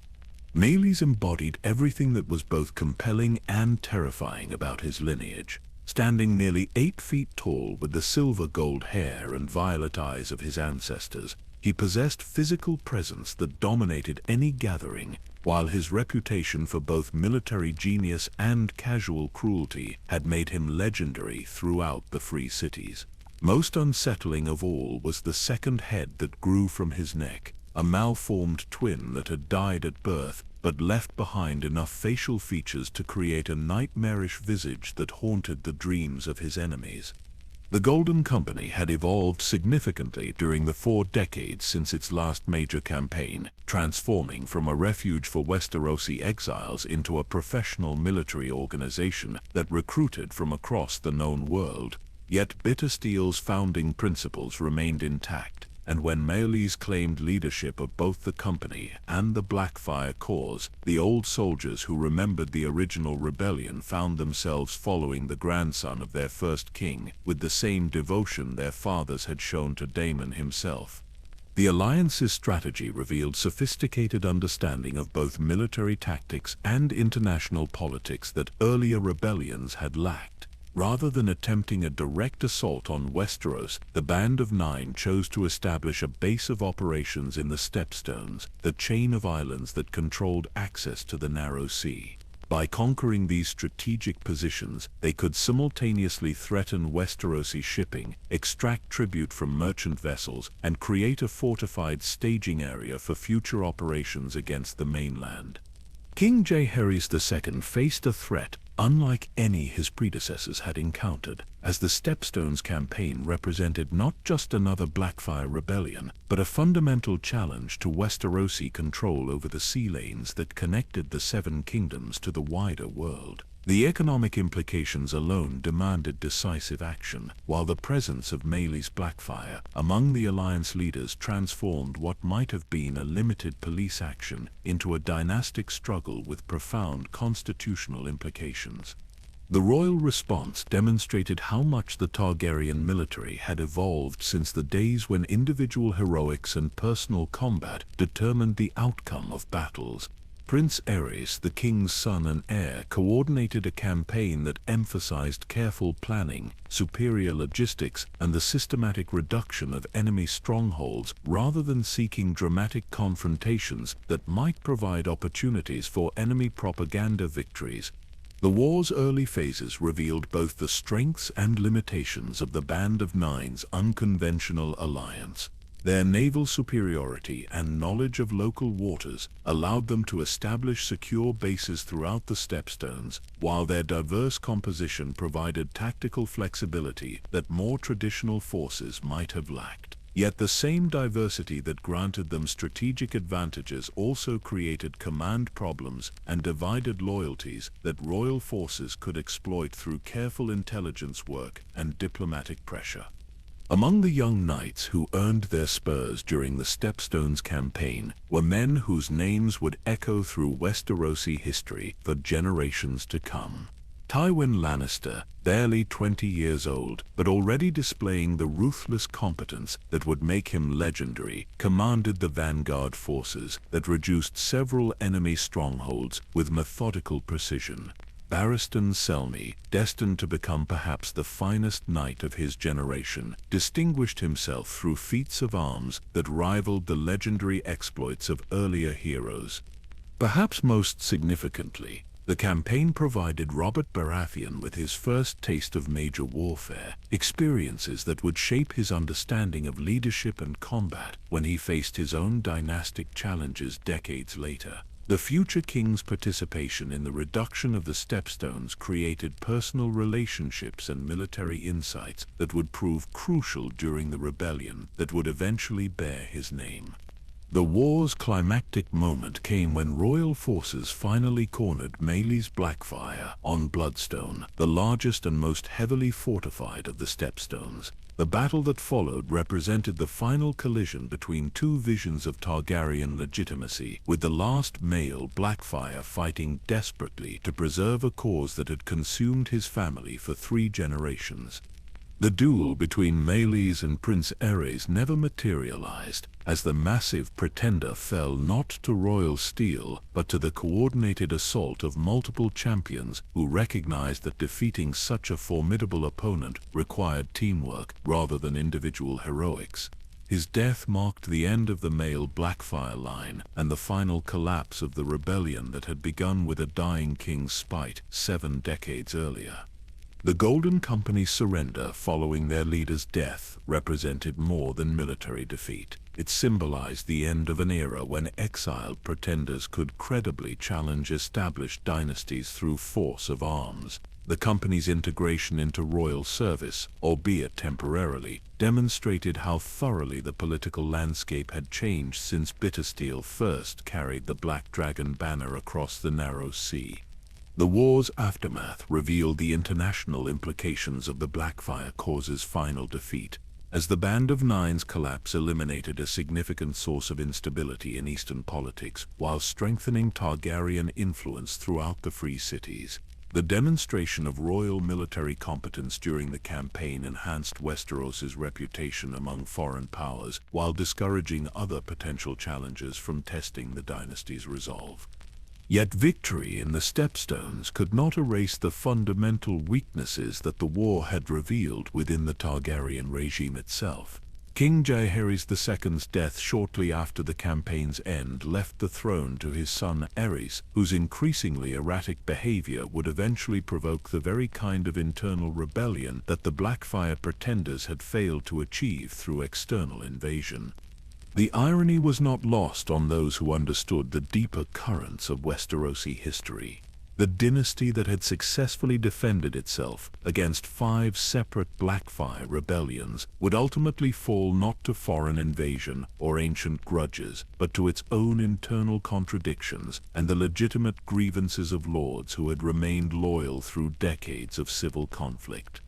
Maelys embodied everything that was both compelling and terrifying about his lineage. Standing nearly 8 feet tall with the silver-gold hair and violet eyes of his ancestors, he possessed physical presence that dominated any gathering, while his reputation for both military genius and casual cruelty had made him legendary throughout the free cities. Most unsettling of all was the second head that grew from his neck, a malformed twin that had died at birth, but left behind enough facial features to create a nightmarish visage that haunted the dreams of his enemies. The Golden Company had evolved significantly during the 4 decades since its last major campaign, transforming from a refuge for Westerosi exiles into a professional military organization that recruited from across the known world. Yet Bittersteel's founding principles remained intact, and when Maelys claimed leadership of both the company and the Blackfyre cause, the old soldiers who remembered the original rebellion found themselves following the grandson of their first king with the same devotion their fathers had shown to Daemon himself. The alliance's strategy revealed sophisticated understanding of both military tactics and international politics that earlier rebellions had lacked. Rather than attempting a direct assault on Westeros, the Band of Nine chose to establish a base of operations in the Stepstones, the chain of islands that controlled access to the Narrow Sea. By conquering these strategic positions, they could simultaneously threaten Westerosi shipping, extract tribute from merchant vessels, and create a fortified staging area for future operations against the mainland. King Jaehaerys II faced a threat unlike any his predecessors had encountered, as the Stepstones campaign represented not just another Blackfyre rebellion, but a fundamental challenge to Westerosi control over the sea lanes that connected the Seven Kingdoms to the wider world. The economic implications alone demanded decisive action, while the presence of Maelys Blackfyre among the alliance leaders transformed what might have been a limited police action into a dynastic struggle with profound constitutional implications. The royal response demonstrated how much the Targaryen military had evolved since the days when individual heroics and personal combat determined the outcome of battles. Prince Aerys, the king's son and heir, coordinated a campaign that emphasized careful planning, superior logistics, and the systematic reduction of enemy strongholds rather than seeking dramatic confrontations that might provide opportunities for enemy propaganda victories. The war's early phases revealed both the strengths and limitations of the Band of Nine's unconventional alliance. Their naval superiority and knowledge of local waters allowed them to establish secure bases throughout the Stepstones, while their diverse composition provided tactical flexibility that more traditional forces might have lacked. Yet the same diversity that granted them strategic advantages also created command problems and divided loyalties that royal forces could exploit through careful intelligence work and diplomatic pressure. Among the young knights who earned their spurs during the Stepstones campaign were men whose names would echo through Westerosi history for generations to come. Tywin Lannister, barely 20 years old, but already displaying the ruthless competence that would make him legendary, commanded the vanguard forces that reduced several enemy strongholds with methodical precision. Barristan Selmy, destined to become perhaps the finest knight of his generation, distinguished himself through feats of arms that rivaled the legendary exploits of earlier heroes. Perhaps most significantly, the campaign provided Robert Baratheon with his first taste of major warfare, experiences that would shape his understanding of leadership and combat when he faced his own dynastic challenges decades later. The future king's participation in the reduction of the stepstones created personal relationships and military insights that would prove crucial during the rebellion that would eventually bear his name. The war's climactic moment came when royal forces finally cornered Maelys Blackfyre on Bloodstone, the largest and most heavily fortified of the stepstones. The battle that followed represented the final collision between two visions of Targaryen legitimacy, with the last male Blackfyre fighting desperately to preserve a cause that had consumed his family for 3 generations. The duel between Maelys and Prince Aerys never materialized, as the massive pretender fell not to royal steel, but to the coordinated assault of multiple champions who recognized that defeating such a formidable opponent required teamwork rather than individual heroics. His death marked the end of the male Blackfyre line and the final collapse of the rebellion that had begun with a dying king's spite 7 decades earlier. The Golden Company's surrender following their leader's death represented more than military defeat. It symbolized the end of an era when exiled pretenders could credibly challenge established dynasties through force of arms. The company's integration into royal service, albeit temporarily, demonstrated how thoroughly the political landscape had changed since Bittersteel first carried the Black Dragon banner across the narrow sea. The war's aftermath revealed the international implications of the Blackfyre cause's final defeat, as the Band of Nine's collapse eliminated a significant source of instability in Eastern politics while strengthening Targaryen influence throughout the Free Cities. The demonstration of royal military competence during the campaign enhanced Westeros's reputation among foreign powers while discouraging other potential challengers from testing the dynasty's resolve. Yet victory in the Stepstones could not erase the fundamental weaknesses that the war had revealed within the Targaryen regime itself. King Jaehaerys II's death shortly after the campaign's end left the throne to his son Aerys, whose increasingly erratic behavior would eventually provoke the very kind of internal rebellion that the Blackfyre pretenders had failed to achieve through external invasion. The irony was not lost on those who understood the deeper currents of Westerosi history. The dynasty that had successfully defended itself against 5 separate Blackfyre rebellions would ultimately fall not to foreign invasion or ancient grudges, but to its own internal contradictions and the legitimate grievances of lords who had remained loyal through decades of civil conflict.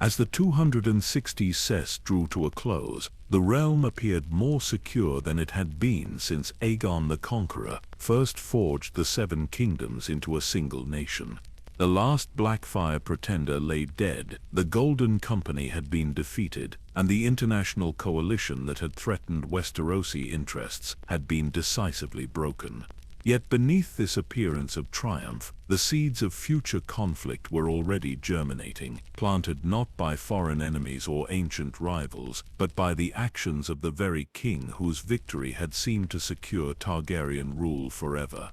As the 260 Ses drew to a close, the realm appeared more secure than it had been since Aegon the Conqueror first forged the 7 kingdoms into a single nation. The last Blackfyre pretender lay dead, the Golden Company had been defeated, and the international coalition that had threatened Westerosi interests had been decisively broken. Yet beneath this appearance of triumph, the seeds of future conflict were already germinating, planted not by foreign enemies or ancient rivals, but by the actions of the very king whose victory had seemed to secure Targaryen rule forever.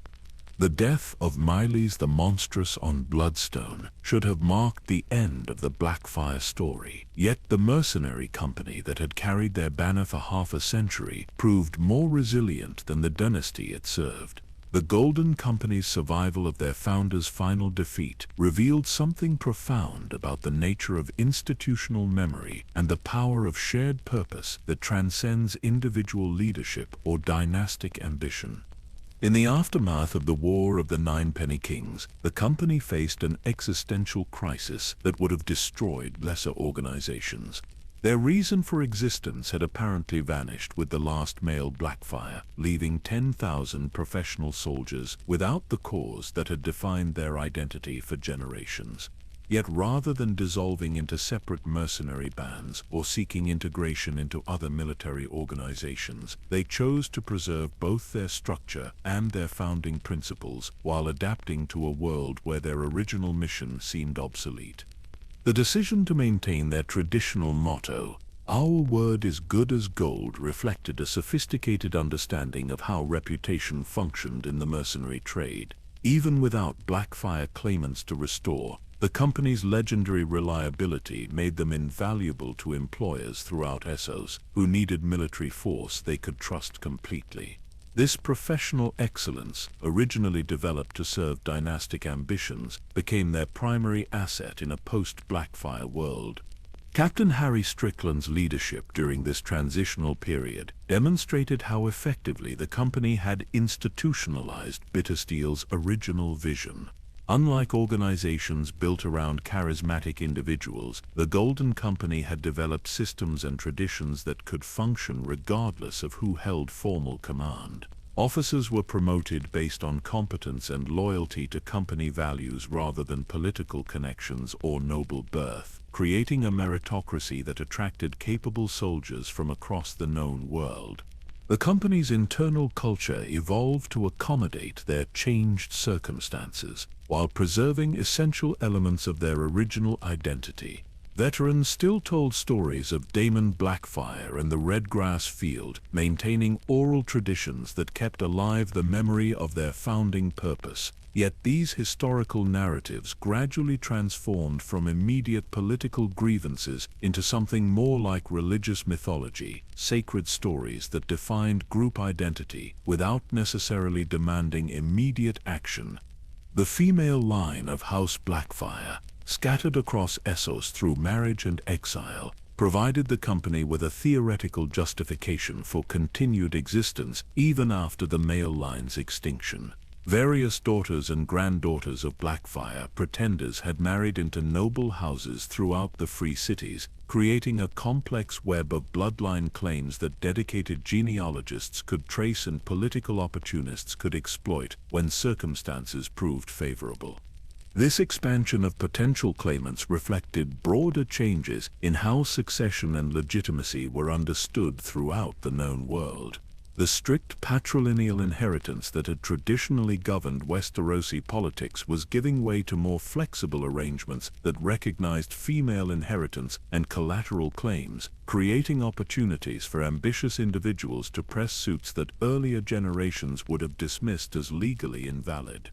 The death of Maelys the Monstrous on Bloodstone should have marked the end of the Blackfyre story. Yet the mercenary company that had carried their banner for half a century proved more resilient than the dynasty it served. The Golden Company's survival of their founder's final defeat revealed something profound about the nature of institutional memory and the power of shared purpose that transcends individual leadership or dynastic ambition. In the aftermath of the War of the Ninepenny Kings, the company faced an existential crisis that would have destroyed lesser organizations. Their reason for existence had apparently vanished with the last male Blackfyre, leaving 10,000 professional soldiers without the cause that had defined their identity for generations. Yet rather than dissolving into separate mercenary bands or seeking integration into other military organizations, they chose to preserve both their structure and their founding principles while adapting to a world where their original mission seemed obsolete. The decision to maintain their traditional motto, "Our word is good as gold," reflected a sophisticated understanding of how reputation functioned in the mercenary trade. Even without Blackfyre claimants to restore, the company's legendary reliability made them invaluable to employers throughout Essos, who needed military force they could trust completely. This professional excellence, originally developed to serve dynastic ambitions, became their primary asset in a post-Blackfyre world. Captain Harry Strickland's leadership during this transitional period demonstrated how effectively the company had institutionalized Bittersteel's original vision. Unlike organizations built around charismatic individuals, the Golden Company had developed systems and traditions that could function regardless of who held formal command. Officers were promoted based on competence and loyalty to company values rather than political connections or noble birth, creating a meritocracy that attracted capable soldiers from across the known world. The company's internal culture evolved to accommodate their changed circumstances, while preserving essential elements of their original identity. Veterans still told stories of Daemon Blackfyre and the Redgrass Field, maintaining oral traditions that kept alive the memory of their founding purpose. Yet these historical narratives gradually transformed from immediate political grievances into something more like religious mythology, sacred stories that defined group identity without necessarily demanding immediate action. The female line of House Blackfyre, scattered across Essos through marriage and exile, provided the company with a theoretical justification for continued existence even after the male line's extinction. Various daughters and granddaughters of Blackfyre pretenders had married into noble houses throughout the Free Cities, creating a complex web of bloodline claims that dedicated genealogists could trace and political opportunists could exploit when circumstances proved favorable. This expansion of potential claimants reflected broader changes in how succession and legitimacy were understood throughout the known world. The strict patrilineal inheritance that had traditionally governed Westerosi politics was giving way to more flexible arrangements that recognized female inheritance and collateral claims, creating opportunities for ambitious individuals to press suits that earlier generations would have dismissed as legally invalid.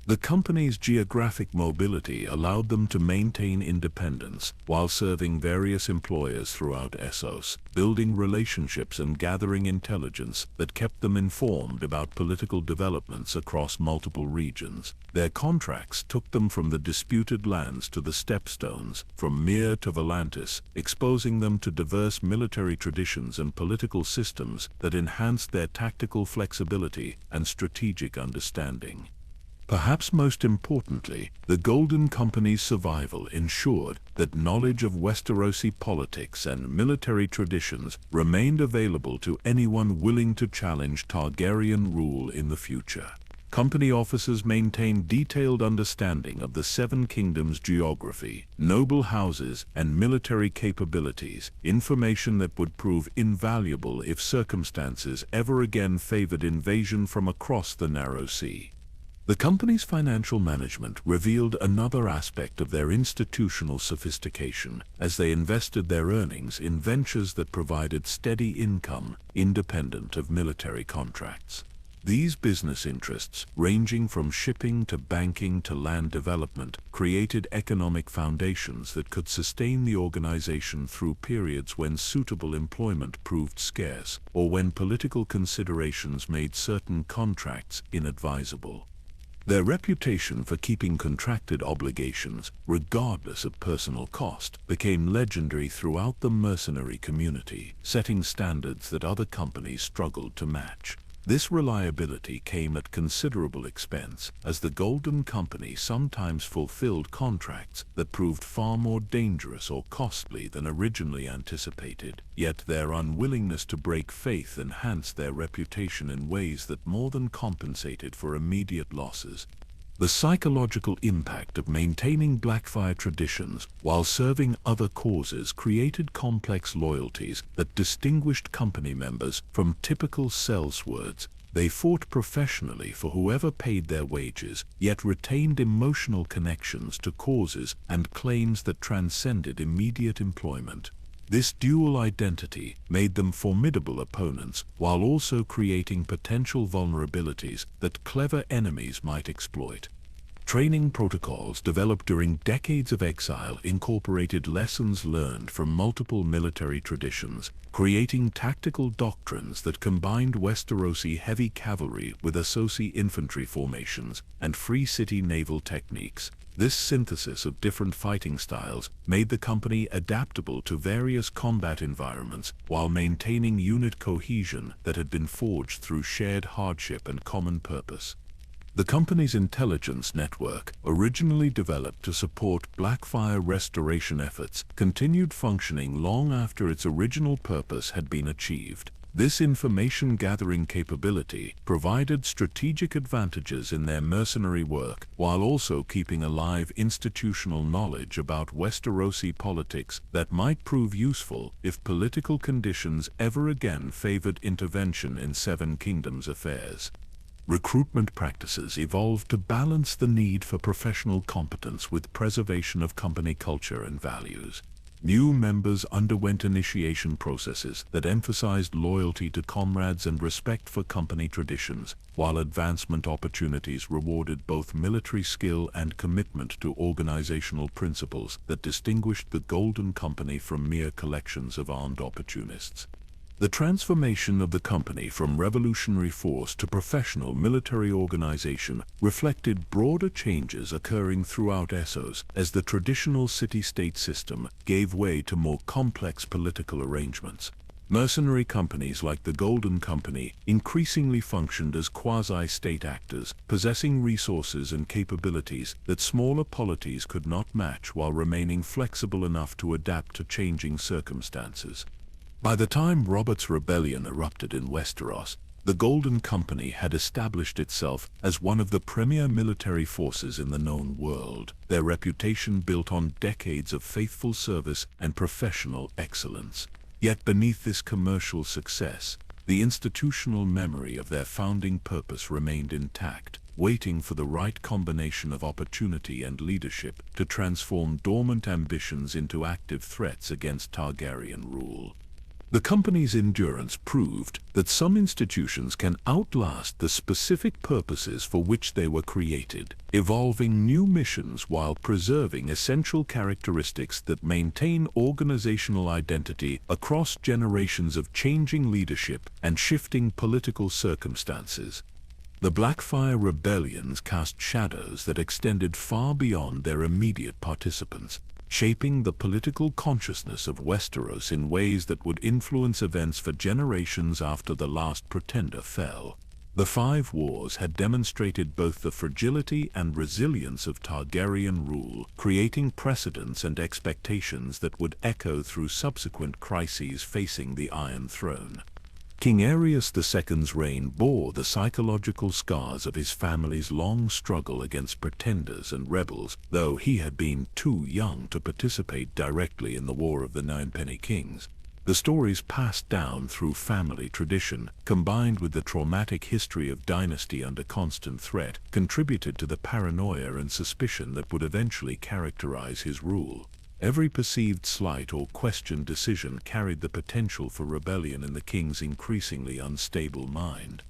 The company's geographic mobility allowed them to maintain independence while serving various employers throughout Essos, building relationships and gathering intelligence that kept them informed about political developments across multiple regions. Their contracts took them from the disputed lands to the Stepstones, from Myr to Volantis, exposing them to diverse military traditions and political systems that enhanced their tactical flexibility and strategic understanding. Perhaps most importantly, the Golden Company's survival ensured that knowledge of Westerosi politics and military traditions remained available to anyone willing to challenge Targaryen rule in the future. Company officers maintained detailed understanding of the Seven Kingdoms' geography, noble houses, and military capabilities, information that would prove invaluable if circumstances ever again favored invasion from across the Narrow Sea. The company's financial management revealed another aspect of their institutional sophistication as they invested their earnings in ventures that provided steady income independent of military contracts. These business interests, ranging from shipping to banking to land development, created economic foundations that could sustain the organization through periods when suitable employment proved scarce or when political considerations made certain contracts inadvisable. Their reputation for keeping contracted obligations, regardless of personal cost, became legendary throughout the mercenary community, setting standards that other companies struggled to match. This reliability came at considerable expense, as the Golden Company sometimes fulfilled contracts that proved far more dangerous or costly than originally anticipated. Yet their unwillingness to break faith enhanced their reputation in ways that more than compensated for immediate losses. The psychological impact of maintaining Blackfyre traditions while serving other causes created complex loyalties that distinguished company members from typical sellswords. They fought professionally for whoever paid their wages, yet retained emotional connections to causes and claims that transcended immediate employment. This dual identity made them formidable opponents while also creating potential vulnerabilities that clever enemies might exploit. Training protocols developed during decades of exile incorporated lessons learned from multiple military traditions, creating tactical doctrines that combined Westerosi heavy cavalry with Essosi infantry formations and free city naval techniques. This synthesis of different fighting styles made the company adaptable to various combat environments while maintaining unit cohesion that had been forged through shared hardship and common purpose. The company's intelligence network, originally developed to support Blackfyre restoration efforts, continued functioning long after its original purpose had been achieved. This information-gathering capability provided strategic advantages in their mercenary work, while also keeping alive institutional knowledge about Westerosi politics that might prove useful if political conditions ever again favored intervention in Seven Kingdoms affairs. Recruitment practices evolved to balance the need for professional competence with preservation of company culture and values. New members underwent initiation processes that emphasized loyalty to comrades and respect for company traditions, while advancement opportunities rewarded both military skill and commitment to organizational principles that distinguished the Golden Company from mere collections of armed opportunists. The transformation of the company from revolutionary force to professional military organization reflected broader changes occurring throughout Essos as the traditional city-state system gave way to more complex political arrangements. Mercenary companies like the Golden Company increasingly functioned as quasi-state actors, possessing resources and capabilities that smaller polities could not match while remaining flexible enough to adapt to changing circumstances. By the time Robert's rebellion erupted in Westeros, the Golden Company had established itself as one of the premier military forces in the known world, their reputation built on decades of faithful service and professional excellence. Yet beneath this commercial success, the institutional memory of their founding purpose remained intact, waiting for the right combination of opportunity and leadership to transform dormant ambitions into active threats against Targaryen rule. The company's endurance proved that some institutions can outlast the specific purposes for which they were created, evolving new missions while preserving essential characteristics that maintain organizational identity across generations of changing leadership and shifting political circumstances. The Blackfyre Rebellions cast shadows that extended far beyond their immediate participants, shaping the political consciousness of Westeros in ways that would influence events for generations after the last pretender fell. The Five Wars had demonstrated both the fragility and resilience of Targaryen rule, creating precedents and expectations that would echo through subsequent crises facing the Iron Throne. King Aegon II's reign bore the psychological scars of his family's long struggle against pretenders and rebels, though he had been too young to participate directly in the War of the Ninepenny Kings. The stories passed down through family tradition, combined with the traumatic history of dynasty under constant threat, contributed to the paranoia and suspicion that would eventually characterize his rule. Every perceived slight or questioned decision carried the potential for rebellion in the king's increasingly unstable mind.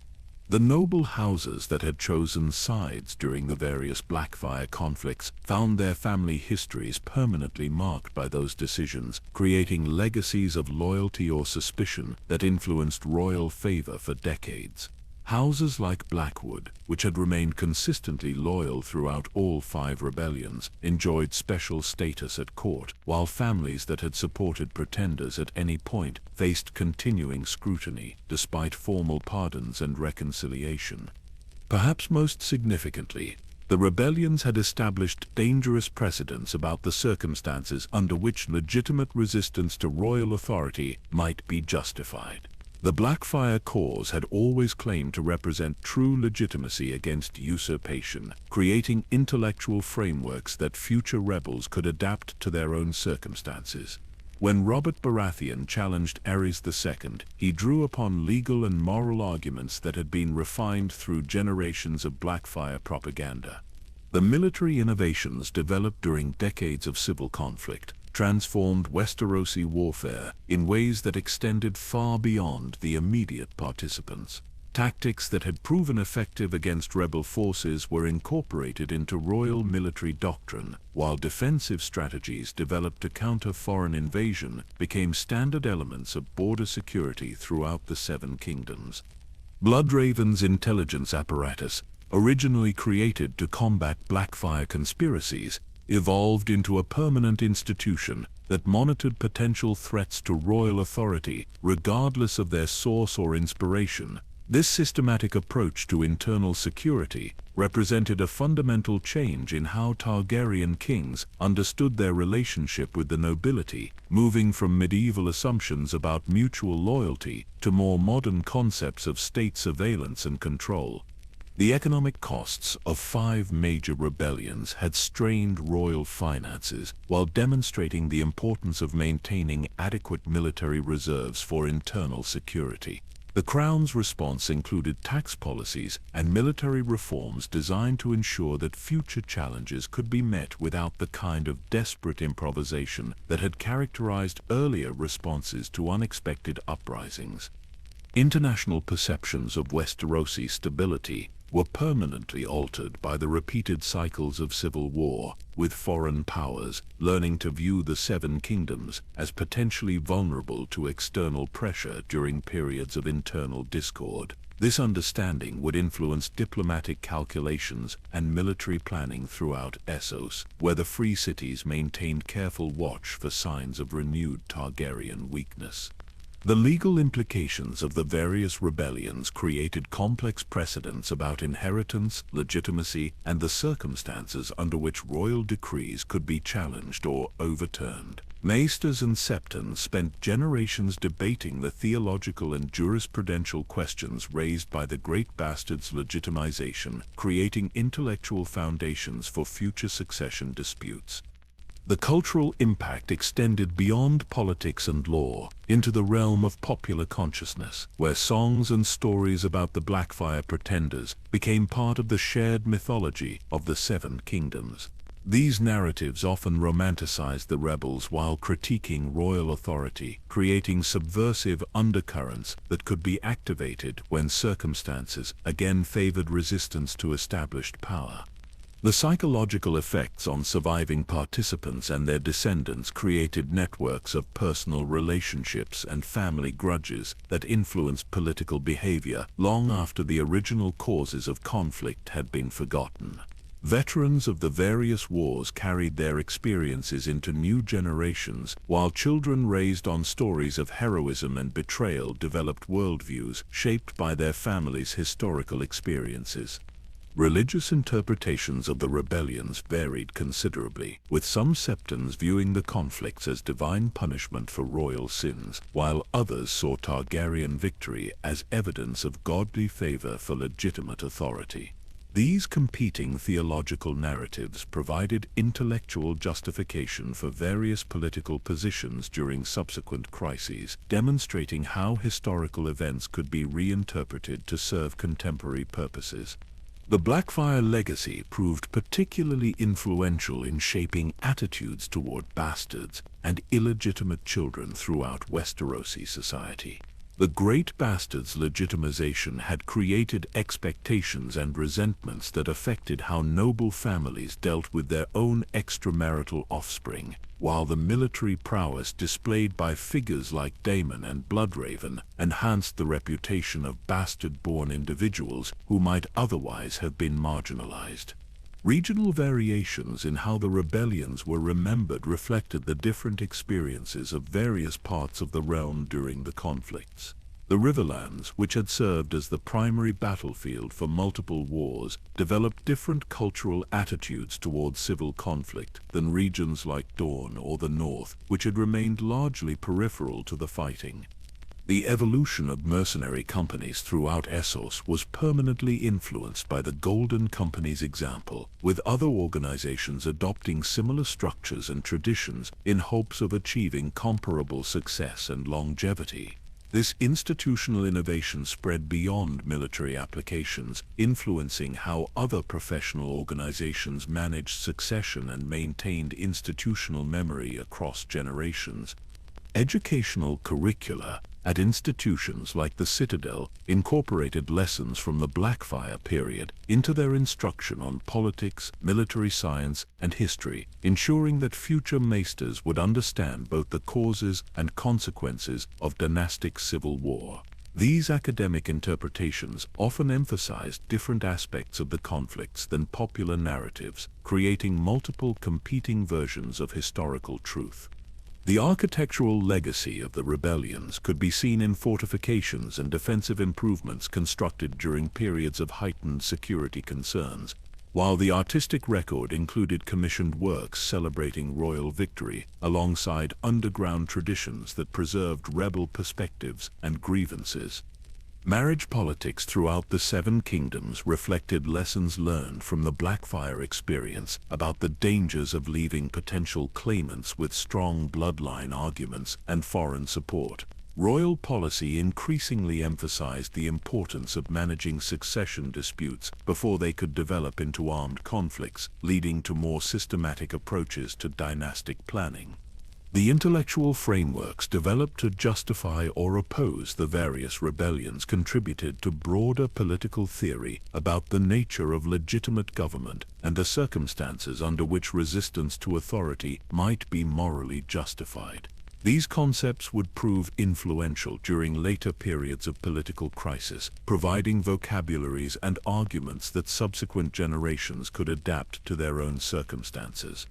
The noble houses that had chosen sides during the various Blackfyre conflicts found their family histories permanently marked by those decisions, creating legacies of loyalty or suspicion that influenced royal favor for decades. Houses like Blackwood, which had remained consistently loyal throughout all 5 rebellions, enjoyed special status at court, while families that had supported pretenders at any point faced continuing scrutiny, despite formal pardons and reconciliation. Perhaps most significantly, the rebellions had established dangerous precedents about the circumstances under which legitimate resistance to royal authority might be justified. The Blackfyre cause had always claimed to represent true legitimacy against usurpation, creating intellectual frameworks that future rebels could adapt to their own circumstances. When Robert Baratheon challenged Aerys II, he drew upon legal and moral arguments that had been refined through generations of Blackfyre propaganda. The military innovations developed during decades of civil conflict transformed Westerosi warfare in ways that extended far beyond the immediate participants. Tactics that had proven effective against rebel forces were incorporated into royal military doctrine, while defensive strategies developed to counter foreign invasion became standard elements of border security throughout the Seven Kingdoms. Bloodraven's intelligence apparatus, originally created to combat Blackfyre conspiracies, evolved into a permanent institution that monitored potential threats to royal authority, regardless of their source or inspiration. This systematic approach to internal security represented a fundamental change in how Targaryen kings understood their relationship with the nobility, moving from medieval assumptions about mutual loyalty to more modern concepts of state surveillance and control. The economic costs of 5 major rebellions had strained royal finances while demonstrating the importance of maintaining adequate military reserves for internal security. The Crown's response included tax policies and military reforms designed to ensure that future challenges could be met without the kind of desperate improvisation that had characterized earlier responses to unexpected uprisings. International perceptions of Westerosi stability were permanently altered by the repeated cycles of civil war, with foreign powers learning to view the Seven Kingdoms as potentially vulnerable to external pressure during periods of internal discord. This understanding would influence diplomatic calculations and military planning throughout Essos, where the Free Cities maintained careful watch for signs of renewed Targaryen weakness. The legal implications of the various rebellions created complex precedents about inheritance, legitimacy, and the circumstances under which royal decrees could be challenged or overturned. Maesters and septons spent generations debating the theological and jurisprudential questions raised by the Great Bastard's legitimization, creating intellectual foundations for future succession disputes. The cultural impact extended beyond politics and law into the realm of popular consciousness, where songs and stories about the Blackfyre pretenders became part of the shared mythology of the Seven Kingdoms. These narratives often romanticized the rebels while critiquing royal authority, creating subversive undercurrents that could be activated when circumstances again favored resistance to established power. The psychological effects on surviving participants and their descendants created networks of personal relationships and family grudges that influenced political behavior long after the original causes of conflict had been forgotten. Veterans of the various wars carried their experiences into new generations, while children raised on stories of heroism and betrayal developed worldviews shaped by their families' historical experiences. Religious interpretations of the rebellions varied considerably, with some septons viewing the conflicts as divine punishment for royal sins, while others saw Targaryen victory as evidence of godly favor for legitimate authority. These competing theological narratives provided intellectual justification for various political positions during subsequent crises, demonstrating how historical events could be reinterpreted to serve contemporary purposes. The Blackfyre legacy proved particularly influential in shaping attitudes toward bastards and illegitimate children throughout Westerosi society. The Great Bastard's legitimization had created expectations and resentments that affected how noble families dealt with their own extramarital offspring, while the military prowess displayed by figures like Daemon and Bloodraven enhanced the reputation of bastard-born individuals who might otherwise have been marginalized. Regional variations in how the rebellions were remembered reflected the different experiences of various parts of the realm during the conflicts. The Riverlands, which had served as the primary battlefield for multiple wars, developed different cultural attitudes towards civil conflict than regions like Dorne or the North, which had remained largely peripheral to the fighting. The evolution of mercenary companies throughout Essos was permanently influenced by the Golden Company's example, with other organizations adopting similar structures and traditions in hopes of achieving comparable success and longevity. This institutional innovation spread beyond military applications, influencing how other professional organizations managed succession and maintained institutional memory across generations. Educational curricula at institutions like the Citadel incorporated lessons from the Blackfyre period into their instruction on politics, military science, and history, ensuring that future maesters would understand both the causes and consequences of dynastic civil war. These academic interpretations often emphasized different aspects of the conflicts than popular narratives, creating multiple competing versions of historical truth. The architectural legacy of the rebellions could be seen in fortifications and defensive improvements constructed during periods of heightened security concerns, while the artistic record included commissioned works celebrating royal victory, alongside underground traditions that preserved rebel perspectives and grievances. Marriage politics throughout the Seven Kingdoms reflected lessons learned from the Blackfyre experience about the dangers of leaving potential claimants with strong bloodline arguments and foreign support. Royal policy increasingly emphasized the importance of managing succession disputes before they could develop into armed conflicts, leading to more systematic approaches to dynastic planning. The intellectual frameworks developed to justify or oppose the various rebellions contributed to broader political theory about the nature of legitimate government and the circumstances under which resistance to authority might be morally justified. These concepts would prove influential during later periods of political crisis, providing vocabularies and arguments that subsequent generations could adapt to their own circumstances.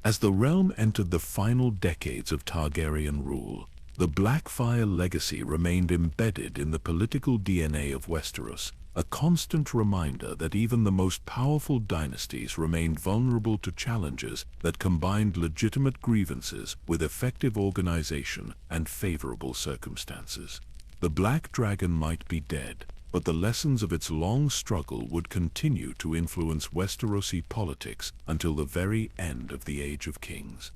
As the realm entered the final decades of Targaryen rule, the Blackfyre legacy remained embedded in the political DNA of Westeros, a constant reminder that even the most powerful dynasties remained vulnerable to challenges that combined legitimate grievances with effective organization and favorable circumstances. The Black Dragon might be dead, but the lessons of its long struggle would continue to influence Westerosi politics until the very end of the Age of Kings.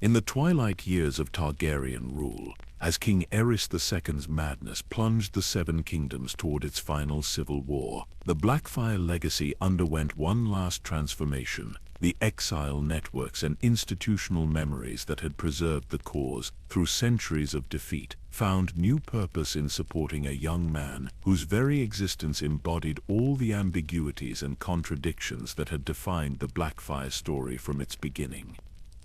In the twilight years of Targaryen rule, as King Aerys II's madness plunged the Seven Kingdoms toward its final civil war, the Blackfyre legacy underwent one last transformation. The exile networks and institutional memories that had preserved the cause through centuries of defeat found new purpose in supporting a young man whose very existence embodied all the ambiguities and contradictions that had defined the Blackfyre story from its beginning.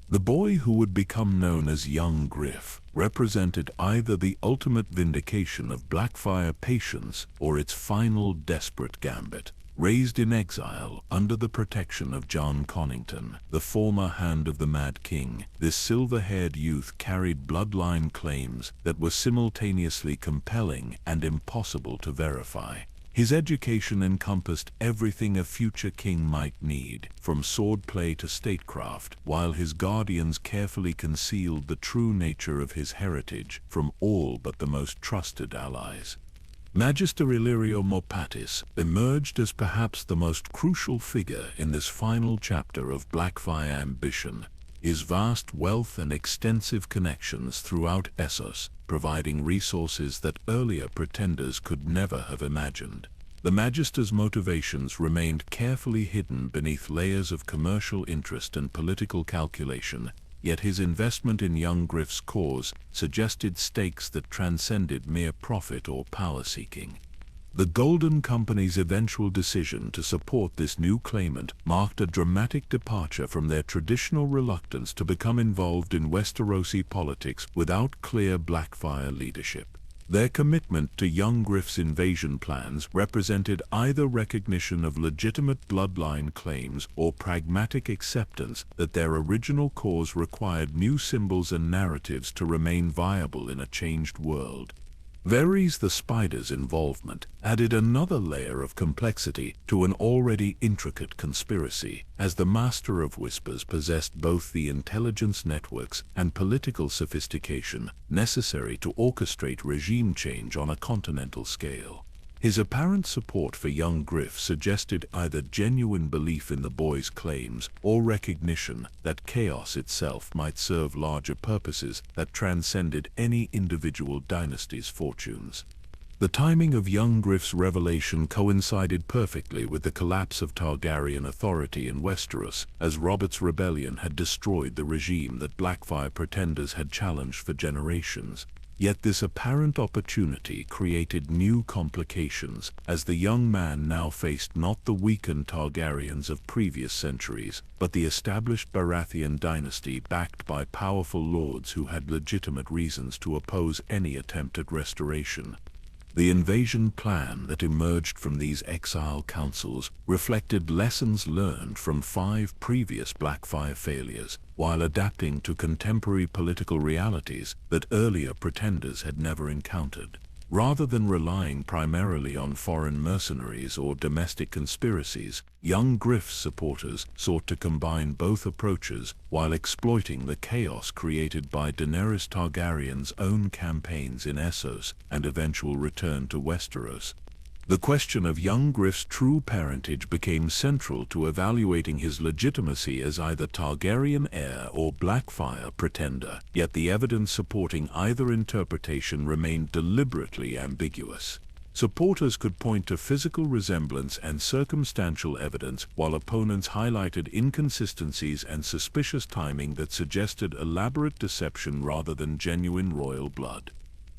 The boy who would become known as Young Griff represented either the ultimate vindication of Blackfyre patience or its final desperate gambit. Raised in exile under the protection of Jon Connington, the former Hand of the Mad King, this silver-haired youth carried bloodline claims that were simultaneously compelling and impossible to verify. His education encompassed everything a future king might need, from swordplay to statecraft, while his guardians carefully concealed the true nature of his heritage from all but the most trusted allies. Magister Illyrio Mopatis emerged as perhaps the most crucial figure in this final chapter of Blackfyre ambition, his vast wealth and extensive connections throughout Essos, providing resources that earlier pretenders could never have imagined. The Magister's motivations remained carefully hidden beneath layers of commercial interest and political calculation, yet his investment in young Griff's cause suggested stakes that transcended mere profit or power-seeking. The Golden Company's eventual decision to support this new claimant marked a dramatic departure from their traditional reluctance to become involved in Westerosi politics without clear Blackfyre leadership. Their commitment to young Griff's invasion plans represented either recognition of legitimate bloodline claims or pragmatic acceptance that their original cause required new symbols and narratives to remain viable in a changed world. Varys the Spider's involvement added another layer of complexity to an already intricate conspiracy, as the Master of Whispers possessed both the intelligence networks and political sophistication necessary to orchestrate regime change on a continental scale. His apparent support for young Griff suggested either genuine belief in the boy's claims or recognition that chaos itself might serve larger purposes that transcended any individual dynasty's fortunes. The timing of young Griff's revelation coincided perfectly with the collapse of Targaryen authority in Westeros, as Robert's rebellion had destroyed the regime that Blackfyre pretenders had challenged for generations. Yet this apparent opportunity created new complications, as the young man now faced not the weakened Targaryens of previous centuries, but the established Baratheon dynasty backed by powerful lords who had legitimate reasons to oppose any attempt at restoration. The invasion plan that emerged from these exile councils reflected lessons learned from 5 previous Blackfyre failures, while adapting to contemporary political realities that earlier pretenders had never encountered. Rather than relying primarily on foreign mercenaries or domestic conspiracies, young Griff's supporters sought to combine both approaches while exploiting the chaos created by Daenerys Targaryen's own campaigns in Essos and eventual return to Westeros. The question of young Griff's true parentage became central to evaluating his legitimacy as either Targaryen heir or Blackfyre pretender, yet the evidence supporting either interpretation remained deliberately ambiguous. Supporters could point to physical resemblance and circumstantial evidence, while opponents highlighted inconsistencies and suspicious timing that suggested elaborate deception rather than genuine royal blood.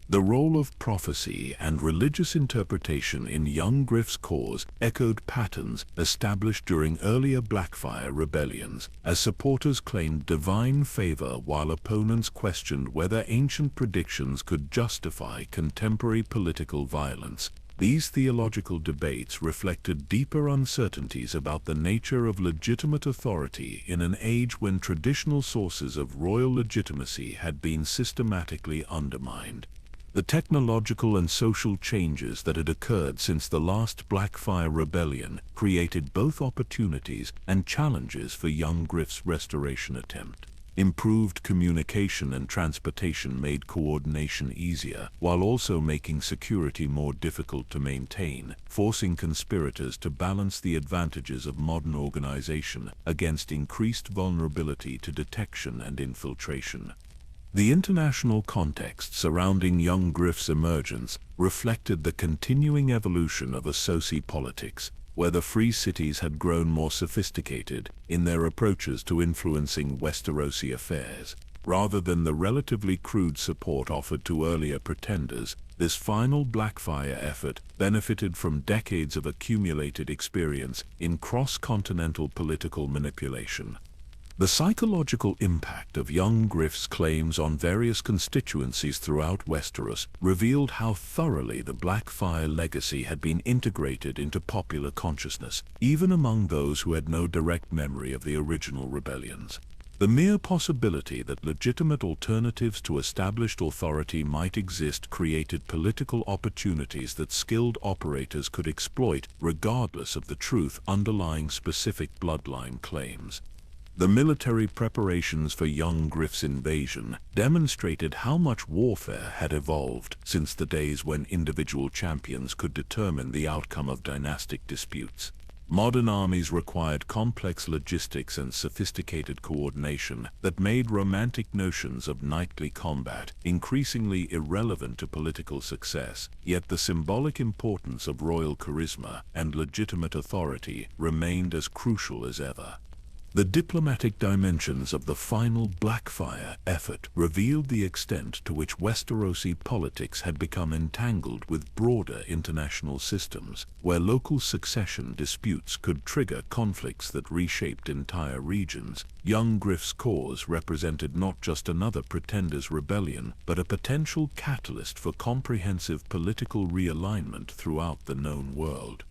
The role of prophecy and religious interpretation in young Griff's cause echoed patterns established during earlier Blackfyre rebellions, as supporters claimed divine favor while opponents questioned whether ancient predictions could justify contemporary political violence. These theological debates reflected deeper uncertainties about the nature of legitimate authority in an age when traditional sources of royal legitimacy had been systematically undermined. The technological and social changes that had occurred since the last Blackfyre rebellion created both opportunities and challenges for young Griff's restoration attempt. Improved communication and transportation made coordination easier, while also making security more difficult to maintain, forcing conspirators to balance the advantages of modern organization against increased vulnerability to detection and infiltration. The international context surrounding young Griff's emergence reflected the continuing evolution of Essosi politics, where the free cities had grown more sophisticated in their approaches to influencing Westerosi affairs. Rather than the relatively crude support offered to earlier pretenders, this final Blackfyre effort benefited from decades of accumulated experience in cross-continental political manipulation. The psychological impact of young Griff's claims on various constituencies throughout Westeros revealed how thoroughly the Blackfyre legacy had been integrated into popular consciousness, even among those who had no direct memory of the original rebellions. The mere possibility that legitimate alternatives to established authority might exist created political opportunities that skilled operators could exploit, regardless of the truth underlying specific bloodline claims. The military preparations for young Griff's invasion demonstrated how much warfare had evolved since the days when individual champions could determine the outcome of dynastic disputes. Modern armies required complex logistics and sophisticated coordination that made romantic notions of knightly combat increasingly irrelevant to political success, yet the symbolic importance of royal charisma and legitimate authority remained as crucial as ever. The diplomatic dimensions of the final Blackfyre effort revealed the extent to which Westerosi politics had become entangled with broader international systems, where local succession disputes could trigger conflicts that reshaped entire regions. Young Griff's cause represented not just another pretender's rebellion, but a potential catalyst for comprehensive political realignment throughout the known world.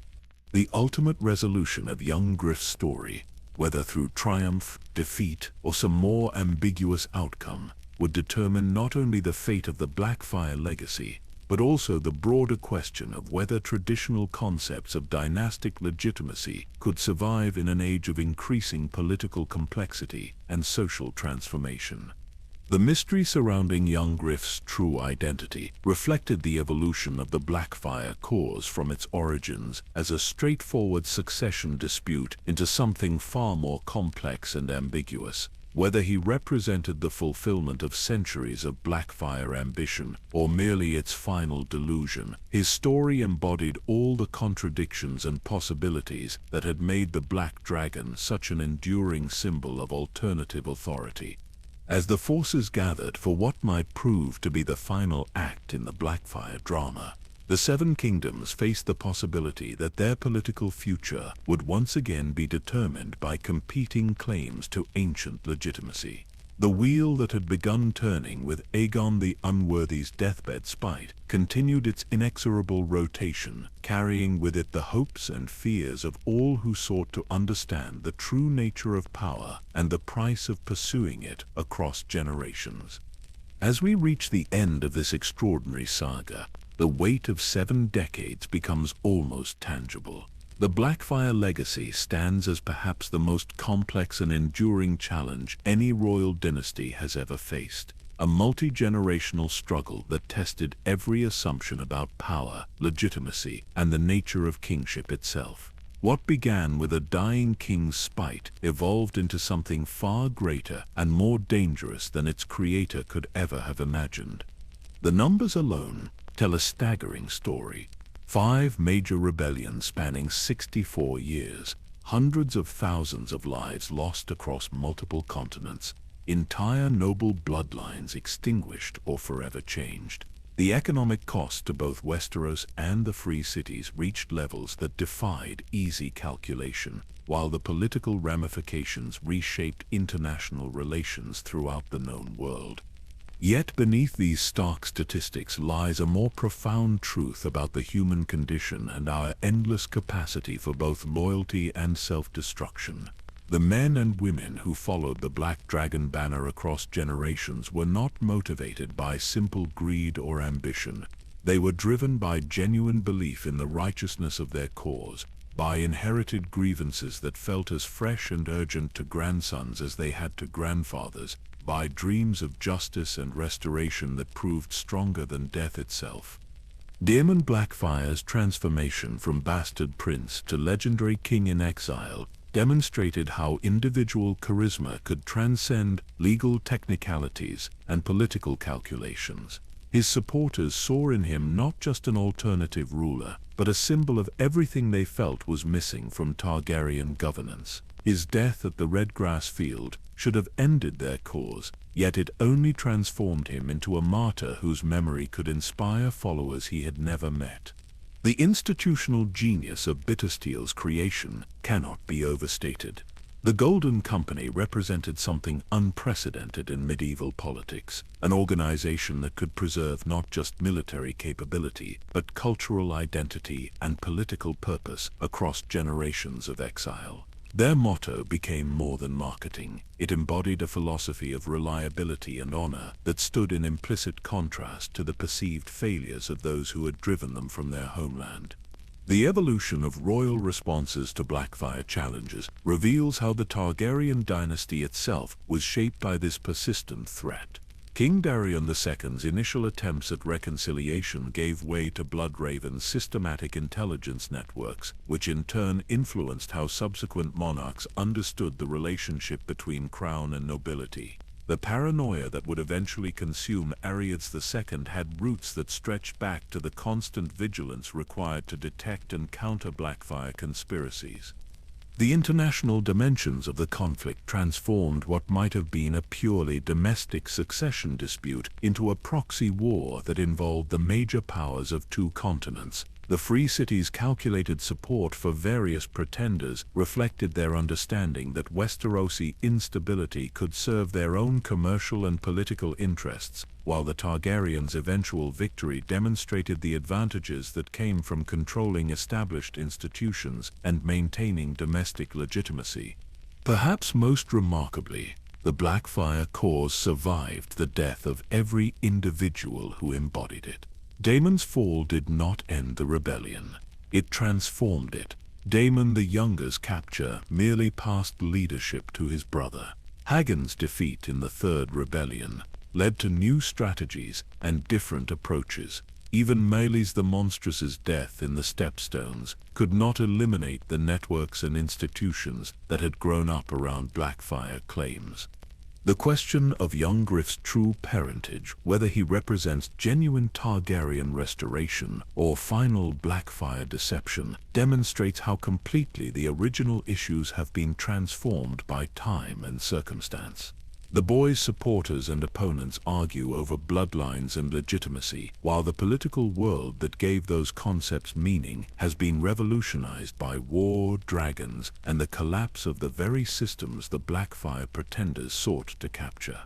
The ultimate resolution of young Griff's story, whether through triumph, defeat, or some more ambiguous outcome, would determine not only the fate of the Blackfyre legacy, but also the broader question of whether traditional concepts of dynastic legitimacy could survive in an age of increasing political complexity and social transformation. The mystery surrounding young Griff's true identity reflected the evolution of the Blackfyre cause from its origins as a straightforward succession dispute into something far more complex and ambiguous. Whether he represented the fulfillment of centuries of Blackfyre ambition or merely its final delusion, his story embodied all the contradictions and possibilities that had made the Black Dragon such an enduring symbol of alternative authority. As the forces gathered for what might prove to be the final act in the Blackfyre drama, the Seven Kingdoms faced the possibility that their political future would once again be determined by competing claims to ancient legitimacy. The wheel that had begun turning with Aegon the Unworthy's deathbed spite continued its inexorable rotation, carrying with it the hopes and fears of all who sought to understand the true nature of power and the price of pursuing it across generations. As we reach the end of this extraordinary saga, the weight of 7 decades becomes almost tangible. The Blackfyre legacy stands as perhaps the most complex and enduring challenge any royal dynasty has ever faced. A multi-generational struggle that tested every assumption about power, legitimacy, and the nature of kingship itself. What began with a dying king's spite evolved into something far greater and more dangerous than its creator could ever have imagined. The numbers alone tell a staggering story. 5 major rebellions spanning 64 years, hundreds of thousands of lives lost across multiple continents, entire noble bloodlines extinguished or forever changed. The economic cost to both Westeros and the Free Cities reached levels that defied easy calculation, while the political ramifications reshaped international relations throughout the known world. Yet beneath these stark statistics lies a more profound truth about the human condition and our endless capacity for both loyalty and self-destruction. The men and women who followed the Black Dragon banner across generations were not motivated by simple greed or ambition. They were driven by genuine belief in the righteousness of their cause, by inherited grievances that felt as fresh and urgent to grandsons as they had to grandfathers, by dreams of justice and restoration that proved stronger than death itself. Daemon Blackfyre's transformation from bastard prince to legendary king in exile demonstrated how individual charisma could transcend legal technicalities and political calculations. His supporters saw in him not just an alternative ruler, but a symbol of everything they felt was missing from Targaryen governance. His death at the Redgrass Field should have ended their cause, yet it only transformed him into a martyr whose memory could inspire followers he had never met. The institutional genius of Bittersteel's creation cannot be overstated. The Golden Company represented something unprecedented in medieval politics, an organization that could preserve not just military capability, but cultural identity and political purpose across generations of exile. Their motto became more than marketing. It embodied a philosophy of reliability and honor that stood in implicit contrast to the perceived failures of those who had driven them from their homeland. The evolution of royal responses to Blackfyre challenges reveals how the Targaryen dynasty itself was shaped by this persistent threat. King Daemon II's initial attempts at reconciliation gave way to Bloodraven's systematic intelligence networks, which in turn influenced how subsequent monarchs understood the relationship between crown and nobility. The paranoia that would eventually consume Aegon II had roots that stretched back to the constant vigilance required to detect and counter Blackfyre conspiracies. The international dimensions of the conflict transformed what might have been a purely domestic succession dispute into a proxy war that involved the major powers of 2 continents. The Free Cities' calculated support for various pretenders reflected their understanding that Westerosi instability could serve their own commercial and political interests, while the Targaryens' eventual victory demonstrated the advantages that came from controlling established institutions and maintaining domestic legitimacy. Perhaps most remarkably, the Blackfyre cause survived the death of every individual who embodied it. Daemon's fall did not end the rebellion. It transformed it. Daemon the Younger's capture merely passed leadership to his brother. Hagen's defeat in the Third Rebellion led to new strategies and different approaches. Even Meleys the Monstrous's death in the Stepstones could not eliminate the networks and institutions that had grown up around Blackfyre claims. The question of young Griff's true parentage, whether he represents genuine Targaryen restoration or final Blackfyre deception, demonstrates how completely the original issues have been transformed by time and circumstance. The boy's supporters and opponents argue over bloodlines and legitimacy, while the political world that gave those concepts meaning has been revolutionized by war, dragons, and the collapse of the very systems the Blackfyre pretenders sought to capture.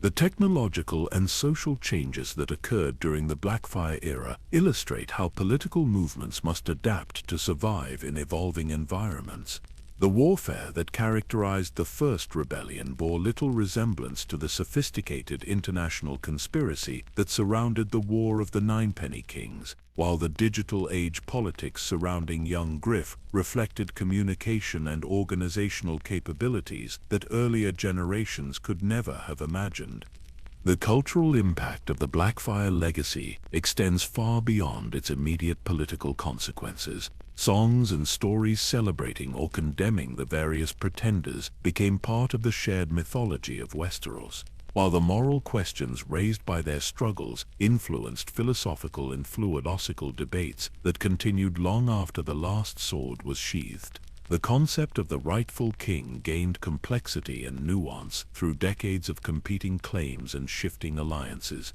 The technological and social changes that occurred during the Blackfyre era illustrate how political movements must adapt to survive in evolving environments. The warfare that characterized the first rebellion bore little resemblance to the sophisticated international conspiracy that surrounded the War of the Ninepenny Kings, while the digital age politics surrounding young Griff reflected communication and organizational capabilities that earlier generations could never have imagined. The cultural impact of the Blackfyre legacy extends far beyond its immediate political consequences. Songs and stories celebrating or condemning the various pretenders became part of the shared mythology of Westeros, while the moral questions raised by their struggles influenced philosophical and philosophical debates that continued long after the last sword was sheathed. The concept of the rightful king gained complexity and nuance through decades of competing claims and shifting alliances.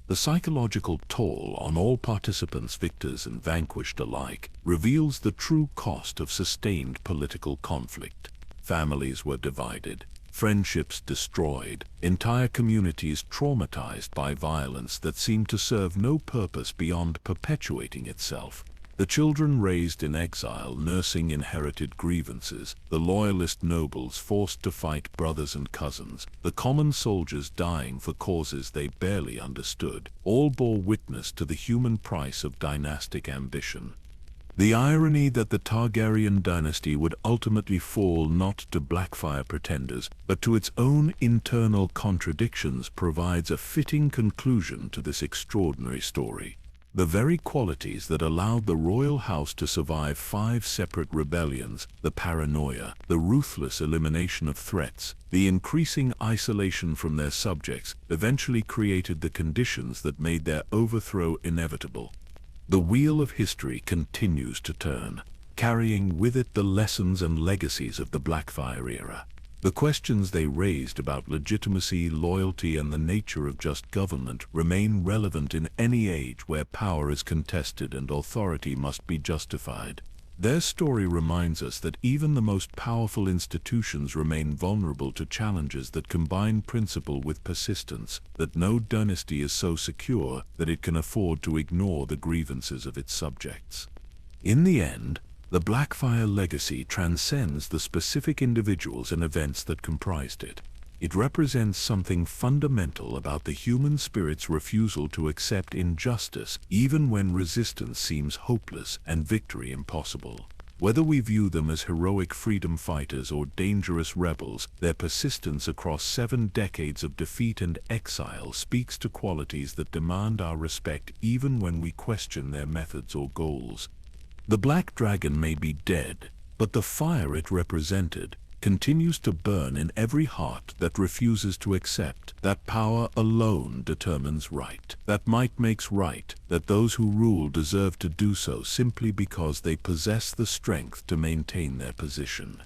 The psychological toll on all participants, victors and vanquished alike, reveals the true cost of sustained political conflict. Families were divided, friendships destroyed, entire communities traumatized by violence that seemed to serve no purpose beyond perpetuating itself. The children raised in exile nursing inherited grievances, the loyalist nobles forced to fight brothers and cousins, the common soldiers dying for causes they barely understood, all bore witness to the human price of dynastic ambition. The irony that the Targaryen dynasty would ultimately fall not to Blackfyre pretenders, but to its own internal contradictions provides a fitting conclusion to this extraordinary story. The very qualities that allowed the royal house to survive 5 separate rebellions, the paranoia, the ruthless elimination of threats, the increasing isolation from their subjects, eventually created the conditions that made their overthrow inevitable. The wheel of history continues to turn, carrying with it the lessons and legacies of the Blackfyre era. The questions they raised about legitimacy, loyalty, and the nature of just government remain relevant in any age where power is contested and authority must be justified. Their story reminds us that even the most powerful institutions remain vulnerable to challenges that combine principle with persistence, that no dynasty is so secure that it can afford to ignore the grievances of its subjects. In the end, the Blackfyre legacy transcends the specific individuals and events that comprised it. It represents something fundamental about the human spirit's refusal to accept injustice, even when resistance seems hopeless and victory impossible. Whether we view them as heroic freedom fighters or dangerous rebels, their persistence across 7 decades of defeat and exile speaks to qualities that demand our respect even when we question their methods or goals. The Black Dragon may be dead, but the fire it represented continues to burn in every heart that refuses to accept that power alone determines right, that might makes right, that those who rule deserve to do so simply because they possess the strength to maintain their position.